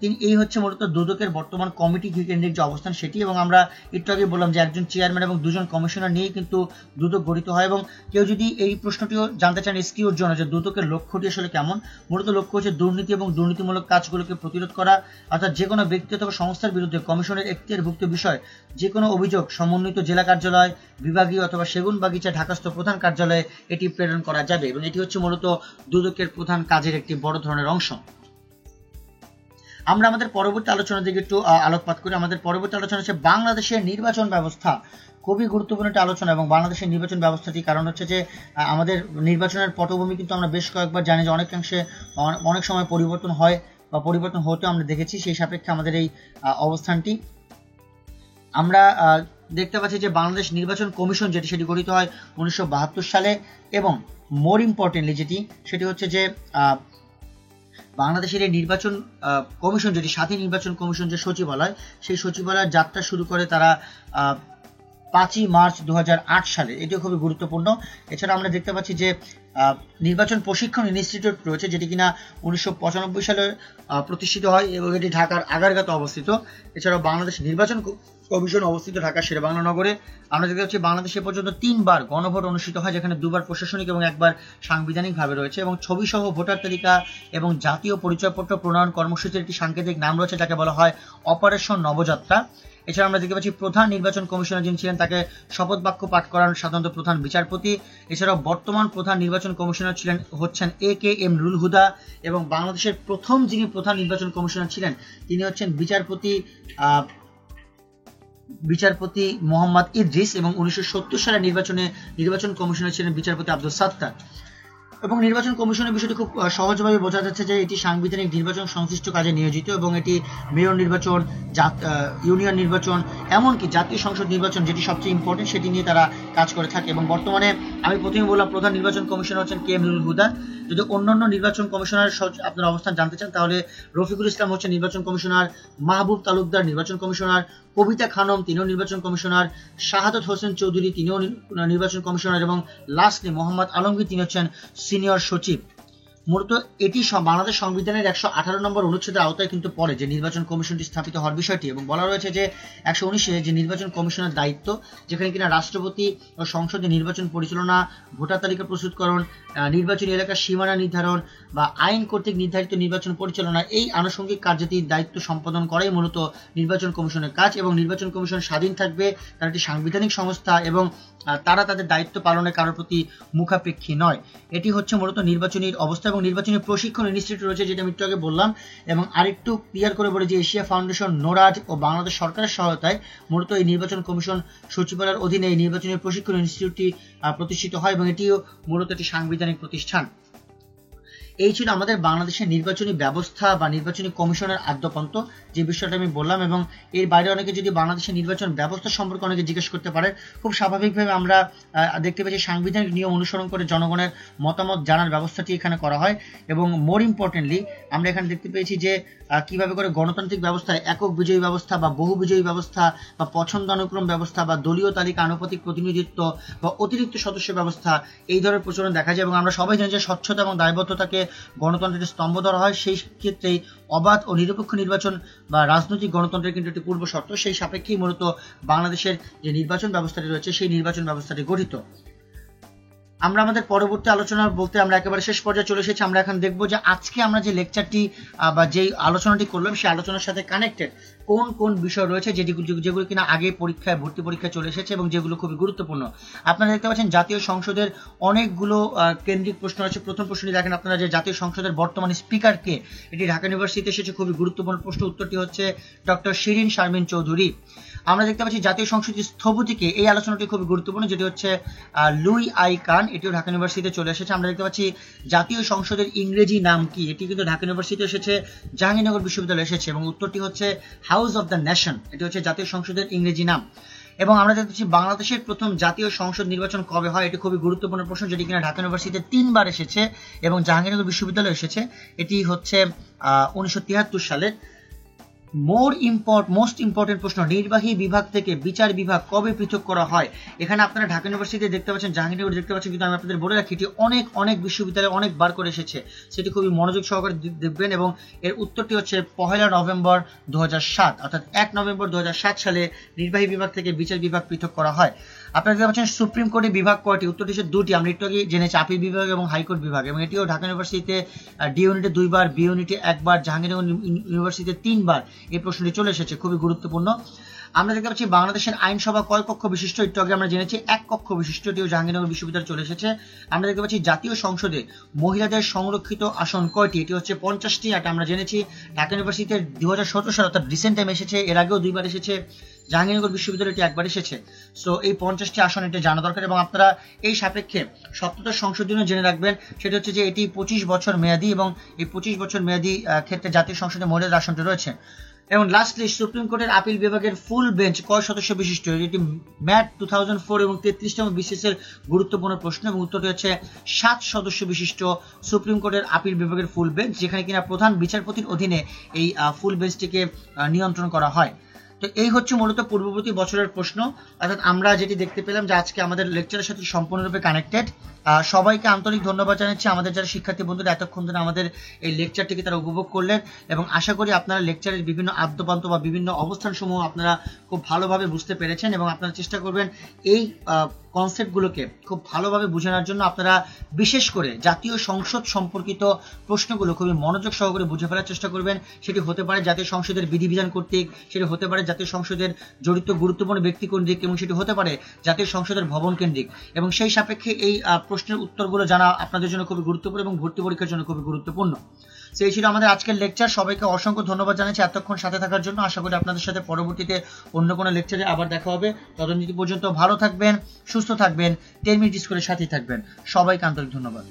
তিনি এই হচ্ছে মূলত দুদকের বর্তমান কমিটি কেন্দ্রিক যে অবস্থান সেটি, এবং আমরা একটু আগে বললাম যে একজন চেয়ারম্যান এবং 2জন কমিশনার নিয়ে কিন্তু দুদক গঠিত হয়। এবং কেউ যদি এই প্রশ্নটিও জানতে চান এসকিউর জন্য যে দুদকের লক্ষ্যটি আসলে কেমন, মূলত লক্ষ্য হচ্ছে দুর্নীতি এবং দুর্নীতিমূলক কাজগুলোকে প্রতিরোধ করা, অর্থাৎ যে কোনো ব্যক্তি অথবা সংস্থার বিরুদ্ধে কমিশনের এখতিয়ারভুক্ত বিষয় যে কোনো অভিযোগ সমন্বিত জেলা কার্যালয়, বিভাগীয় অথবা সেগুনবাগিচা ঢাকাস্থ প্রধান কার্যালয়ে এটি প্রেরণ করা যাবে, এবং এটি হচ্ছে মূলত দুদকের প্রধান কাজের একটি বড় ধরনের অংশ। আমরা আমাদের পরবর্তী আলোচনার দিকে একটু আলোকপাত করি। আমাদের পরবর্তী আলোচনা হচ্ছে বাংলাদেশের নির্বাচন ব্যবস্থা। খুবই গুরুত্বপূর্ণ একটা আলোচনা, এবং বাংলাদেশের নির্বাচন ব্যবস্থাটি কারণ হচ্ছে যে আমাদের নির্বাচনের পটভূমি কিন্তু আমরা বেশ কয়েকবার জানি যে অনেকাংশে অনেক সময় পরিবর্তন হয় বা পরিবর্তন হতেও আমরা দেখেছি। সেই সাপেক্ষে আমাদের এই অবস্থানটি আমরা দেখতে পাচ্ছি যে বাংলাদেশ নির্বাচন কমিশন যেটি সেটি গঠিত হয় 1972 সালে, এবং মোর ইম্পর্টেন্টলি সেটি হচ্ছে যে বাংলাদেশের এই নির্বাচন কমিশন যেটি স্বাধীন নির্বাচন কমিশন যে সচিবালয়, সেই সচিবালয়ের যাত্রা শুরু করে তারা 5ই মার্চ 2008 সালে, এটিও খুবই গুরুত্বপূর্ণ। এছাড়া আমরা দেখতে পাচ্ছি যে নির্বাচন প্রশিক্ষণ ইনস্টিটিউট রয়েছে যেটি কিনা 1995 সালে প্রতিষ্ঠিত হয়, এবং এটি ঢাকার আগারগাঁওতে অবস্থিত। এছাড়াও বাংলাদেশ নির্বাচন কমিশন অবস্থিত ঢাকা শেরেবাংলা নগরে। আমরা দেখতে পাচ্ছি বাংলাদেশে পর্যন্ত 3বার গণভোট অনুষ্ঠিত হয়, যেখানে 2বার প্রশাসনিক এবং 1বার সাংবিধানিকভাবে রয়েছে, এবং ছবি সহ ভোটার তালিকা এবং জাতীয় পরিচয়পত্র প্রণয়ন কর্মসূচির একটি সাংকেতিক নাম রয়েছে যাকে বলা হয় অপারেশন নবযাত্রা। এছাড়া আমরা দেখতে পাচ্ছি প্রধান নির্বাচন কমিশনার যিনি ছিলেন তাকে শপথ বাক্য পাঠ করান সাধারণত প্রধান বিচারপতি। এছাড়াও বর্তমান প্রধান নির্বাচন কমিশনার হচ্ছেন AKM রুল হুদা, এবং বাংলাদেশের প্রথম যিনি প্রধান নির্বাচন কমিশনার ছিলেন তিনি হচ্ছেন বিচারপতি মোহাম্মদ ইদ্রিস, এবং 1970 সালে নির্বাচন কমিশনার ছিলেন বিচারপতি আব্দুল সাত্তার। এবং নির্বাচন কমিশনের বিষয়টি খুব সহজভাবে বোঝা যাচ্ছে যে এটি সাংবিধানিক নির্বাচন সংশ্লিষ্ট কাজে নিয়োজিত, এবং এটি মেয়র নির্বাচন, ইউনিয়ন নির্বাচন এমনকি জাতীয় সংসদ নির্বাচন যেটি সবচেয়ে ইম্পর্টেন্ট সেটি নিয়ে তারা কাজ করে থাকে। এবং বর্তমানে আমি প্রথমে বললাম প্রধান নির্বাচন কমিশনার হচ্ছেন কে এম নুরুল হুদা। যদি অন্যান্য নির্বাচন কমিশনার আপনার অবস্থান জানতে চান তাহলে রফিকুল ইসলাম হচ্ছেন নির্বাচন কমিশনার, মাহবুব তালুকদার নির্বাচন কমিশনার, কবিতা খানম তিনিও নির্বাচন কমিশনার, শাহাদত হোসেন চৌধুরী তিনিও নির্বাচন কমিশনার, এবং লাস্টলি মোহাম্মদ আলমগীর তিনি হচ্ছেন সিনিয়র সচিব। মূলত এটি বাংলাদেশ সংবিধানের 118 নম্বর অনুচ্ছেদের আওতায় কিন্তু পড়ে যে নির্বাচন কমিশনটি স্থাপিত হওয়ার বিষয়টি, এবং বলা রয়েছে যে 119-এ যে নির্বাচন কমিশনের দায়িত্ব, যেখানে কিনা রাষ্ট্রপতি ও সংসদে নির্বাচন পরিচালনা, ভোটার তালিকা প্রস্তুতকরণ, নির্বাচনী এলাকার সীমানা নির্ধারণ বা আইন কর্তৃক নির্ধারিত নির্বাচন পরিচালনা, এই আনুষঙ্গিক কার্যাতির দায়িত্ব সম্পাদন করাই মূলত নির্বাচন কমিশনের কাজ। এবং নির্বাচন কমিশন স্বাধীন থাকবে, তারা একটি সাংবিধানিক সংস্থা এবং তারা তাদের দায়িত্ব পালনে কারোর প্রতি মুখাপেক্ষী নয়। এটি হচ্ছে মূলত নির্বাচনীর অবস্থা। এবং নির্বাচনী প্রশিক্ষণ ইনস্টিটিউট রয়েছে, যেটা আমি একটু আগে বললাম। এবং আরেকটু ক্লিয়ার করে বলে যে এশিয়া ফাউন্ডেশন, নোরাজ ও বাংলাদেশ সরকারের সহায়তায় মূলত এই নির্বাচন কমিশন সচিবালয়ের অধীনে এই নির্বাচনী প্রশিক্ষণ ইনস্টিটিউটটি প্রতিষ্ঠিত হয়, এবং এটিও মূলত একটি সাংবিধানিক প্রতিষ্ঠান। এই ছিল আমাদের বাংলাদেশের নির্বাচনী ব্যবস্থা বা নির্বাচনী কমিশনের আদ্যপান্ত, যে বিষয়টা আমি বললাম। এবং এর বাইরে অনেকে যদি বাংলাদেশের নির্বাচন ব্যবস্থা সম্পর্কে অনেকে জিজ্ঞেস করতে পারে, খুব স্বাভাবিকভাবে আমরা দেখতে পাচ্ছি সাংবিধানিক নিয়ম অনুসরণ করে জনগণের মতামত জানার ব্যবস্থাটি এখানে করা হয়। এবং মোর ইম্পর্টেন্টলি আমরা এখানে দেখতে পেয়েছি যে কিভাবে করে গণতান্ত্রিক ব্যবস্থায় একক বিজয়ী ব্যবস্থা বা বহু বিজয়ী ব্যবস্থা বা পছন্দানুক্রম ব্যবস্থা বা দলীয় তালিকা আনুপাতিক প্রতিনিধিত্ব বা অতিরিক্ত সদস্য ব্যবস্থা এই ধরনের প্রচলন দেখা যায়। এবং আমরা সবাই জানি যে স্বচ্ছতা এবং দায়বদ্ধতাকে গণতন্ত্রের স্তম্ভ ধরা হয়। সেই ক্ষেত্রেই অবাধ ও নিরপেক্ষ নির্বাচন বা রাজনৈতিক গণতন্ত্রের কিন্তু একটি পূর্ব শর্ত। সেই সাপেক্ষেই মূলত বাংলাদেশের যে নির্বাচন ব্যবস্থাটি রয়েছে সেই নির্বাচন ব্যবস্থাটি গঠিত। আমরা আমাদের পরবর্তী আলোচনা বলতে আমরা একেবারে শেষ পর্যায়ে চলে এসেছি। আমরা এখন দেখব যে আজকে আমরা যে লেকচারটি বা যেই আলোচনাটি করলাম সেই আলোচনার সাথে কানেক্টেড কোন কোন বিষয় রয়েছে যেগুলো কিনা আগে পরীক্ষায় ভর্তি পরীক্ষায় চলে এসেছে এবং যেগুলো খুবই গুরুত্বপূর্ণ। আপনারা দেখতে পাচ্ছেন জাতীয় সংসদের অনেকগুলো কেন্দ্রিক প্রশ্ন আছে। প্রথম প্রশ্নটি দেখেন আপনারা যে জাতীয় সংসদের বর্তমান স্পিকার কে, এটি ঢাকা ইউনিভার্সিটিতে এসেছে, খুবই গুরুত্বপূর্ণ প্রশ্ন। উত্তরটি হচ্ছে ডক্টর শিরিন শারমিন চৌধুরী। আমরা দেখতে পাচ্ছি জাতীয় সংসদের স্থপতিকে, এই আলোচনাটি খুবই গুরুত্বপূর্ণ, যেটি হচ্ছে লুই আই কান, এটিও ঢাকা ইউনিভার্সিটিতে চলে এসেছে। আমরা দেখতে পাচ্ছি জাতীয় সংসদের ইংরেজি নাম কি, এটি কিন্তু ঢাকা ইউনিভার্সিটিতে এসেছে, জাহাঙ্গীরনগর বিশ্ববিদ্যালয়ে এসেছে, এবং উত্তরটি হচ্ছে হাউস অফ দ্য নেশন, এটি হচ্ছে জাতীয় সংসদের ইংরেজি নাম। এবং আমরা দেখতেছি বাংলাদেশের প্রথম জাতীয় সংসদ নির্বাচন কবে হয়, এটি খুবই গুরুত্বপূর্ণ প্রশ্ন, যেটি কিনা ঢাকা ইউনিভার্সিটিতে 3 বার এসেছে এবং জাহাঙ্গীরনগর বিশ্ববিদ্যালয়ে এসেছে, এটি হচ্ছে 1973 সালে। মোস্ট ইম্পর্টেন্ট প্রশ্ন, নির্বাহী বিভাগ থেকে বিচার বিভাগ কবে পৃথক করা হয়? এখানে আপনারা ঢাকা ইউনিভার্সিটিতে দেখতে পাচ্ছেন, জাহাঙ্গীরনগর দেখতে পাচ্ছেন, কিন্তু আমি আপনাদের বলে রাখি এটি অনেক বিশ্ববিদ্যালয়ে অনেকবার করে এসেছে, সেটি খুবই মনোযোগ সহকারে দেখবেন। এবং এর উত্তরটি হচ্ছে 1 নভেম্বর 2007, অর্থাৎ 1 নভেম্বর 2007 সালে নির্বাহী বিভাগ থেকে বিচার বিভাগ পৃথক করা হয়। আপনারা দেখতে পাচ্ছেন সুপ্রিম কোর্টের বিভাগ কয়টি? উত্তরটি হচ্ছে 2টি। আমরা একটু আগে জেনেছি, আপিল বিভাগ এবং হাইকোর্ট বিভাগ, এবং এটিও ঢাকা ইউনিভার্সিটিতে ডি ইউনিটে 2 বার, বি ইউনিটে 1 বার, জাহাঙ্গীরনগর ইউনিভার্সিটিতে 3 বার এই প্রশ্নটি চলে এসেছে, খুবই গুরুত্বপূর্ণ। আমরা দেখতে পাচ্ছি বাংলাদেশের আইনসভা কয় কক্ষ বিশিষ্ট? একটু আগে আমরা জেনেছি 1 কক্ষ বিশিষ্ট, এটিও জাহাঙ্গীরনগর বিশ্ববিদ্যালয়ে চলে এসেছে। আমরা দেখতে পাচ্ছি জাতীয় সংসদে মহিলাদের সংরক্ষিত আসন কয়টি? এটি হচ্ছে 50টি, এটা আমরা জেনেছি। ঢাকা ইউনিভার্সিটিতে 2017 সালে অর্থাৎ রিসেন্ট টাইম এসেছে, এর আগেও 2 বার এসেছে, জাহাঙ্গীরনগর বিশ্ববিদ্যালয়টি 1 বার এসেছে। সো এই 50টি আসন এটা জানা দরকার। এবং আপনারা এই সাপেক্ষে সপ্তদশ সংশোধনীও জেনে রাখবেন, সেটা হচ্ছে যে এটি 25 বছর মেয়াদী, এবং এই 25 বছর মেয়াদী ক্ষেত্রে জাতীয় সংসদে মহিলাদের আসনটি রয়েছে। এবং লাস্টলি সুপ্রিম কোর্টের আপিল বিভাগের ফুল বেঞ্চ কয় সদস্য বিশিষ্ট? এটি ম্যাট 2004 এবং 33তম বিসিএস গুরুত্বপূর্ণ প্রশ্ন, এবং উত্তরটি হচ্ছে 7 সদস্য বিশিষ্ট সুপ্রিম কোর্টের আপিল বিভাগের ফুল বেঞ্চ, যেখানে কিনা প্রধান বিচারপতির অধীনে এই ফুল বেঞ্চটিকে নিয়ন্ত্রণ করা হয়। তো এই হচ্ছে মূলত পূর্ববর্তী বছরের প্রশ্ন। অর্থাৎ আমরা যেটি দেখতে পেলাম যে আজকে আমাদের লেকচারের সাথে সম্পূর্ণরূপে কানেক্টেড। সবাইকে আন্তরিক ধন্যবাদ জানাচ্ছি, আমাদের যারা শিক্ষার্থী বন্ধুরা এতক্ষণ ধরে আমাদের এই লেকচারটিকে তারা উপভোগ করলেন, এবং আশা করি আপনারা লেকচারের বিভিন্ন আদ্যপান্ত বা বিভিন্ন অবস্থানসমূহ আপনারা খুব ভালোভাবে বুঝতে পেরেছেন, এবং আপনারা চেষ্টা করবেন এই কনসেপ্টগুলোকে খুব ভালোভাবে বুঝে নেওয়ার জন্য। আপনারা বিশেষ করে জাতীয় সংসদ সম্পর্কিত প্রশ্নগুলো খুবই মনোযোগ সহকারে বুঝে ফেলার চেষ্টা করবেন। সেটি হতে পারে জাতীয় সংসদের বিধিবিধান কর্তৃক, সেটি হতে পারে জাতীয় সংসদের জড়িত গুরুত্বপূর্ণ ব্যক্তি কেন্দ্রিক, এবং সেটি হতে পারে জাতীয় সংসদের ভবন কেন্দ্রিক। এবং সেই সাপেক্ষে এই প্রশ্নের উত্তরগুলো জানা আপনাদের জন্য খুবই গুরুত্বপূর্ণ এবং ভর্তি পরীক্ষার জন্য খুবই গুরুত্বপূর্ণ। সেই ছিল আমাদের আজকের লেকচার। সবাইকে অসংখ্য ধন্যবাদ জানাচ্ছি এতক্ষণ সাথে থাকার জন্য। আশা করি আপনাদের সাথে পরবর্তীতে অন্য কোনো লেকচারে আবার দেখা হবে। ততদিন পর্যন্ত ভালো থাকবেন, সুস্থ থাকবেন, 10 মিনিট স্কুলের সাথেই থাকবেন। সবাইকে আন্তরিক ধন্যবাদ।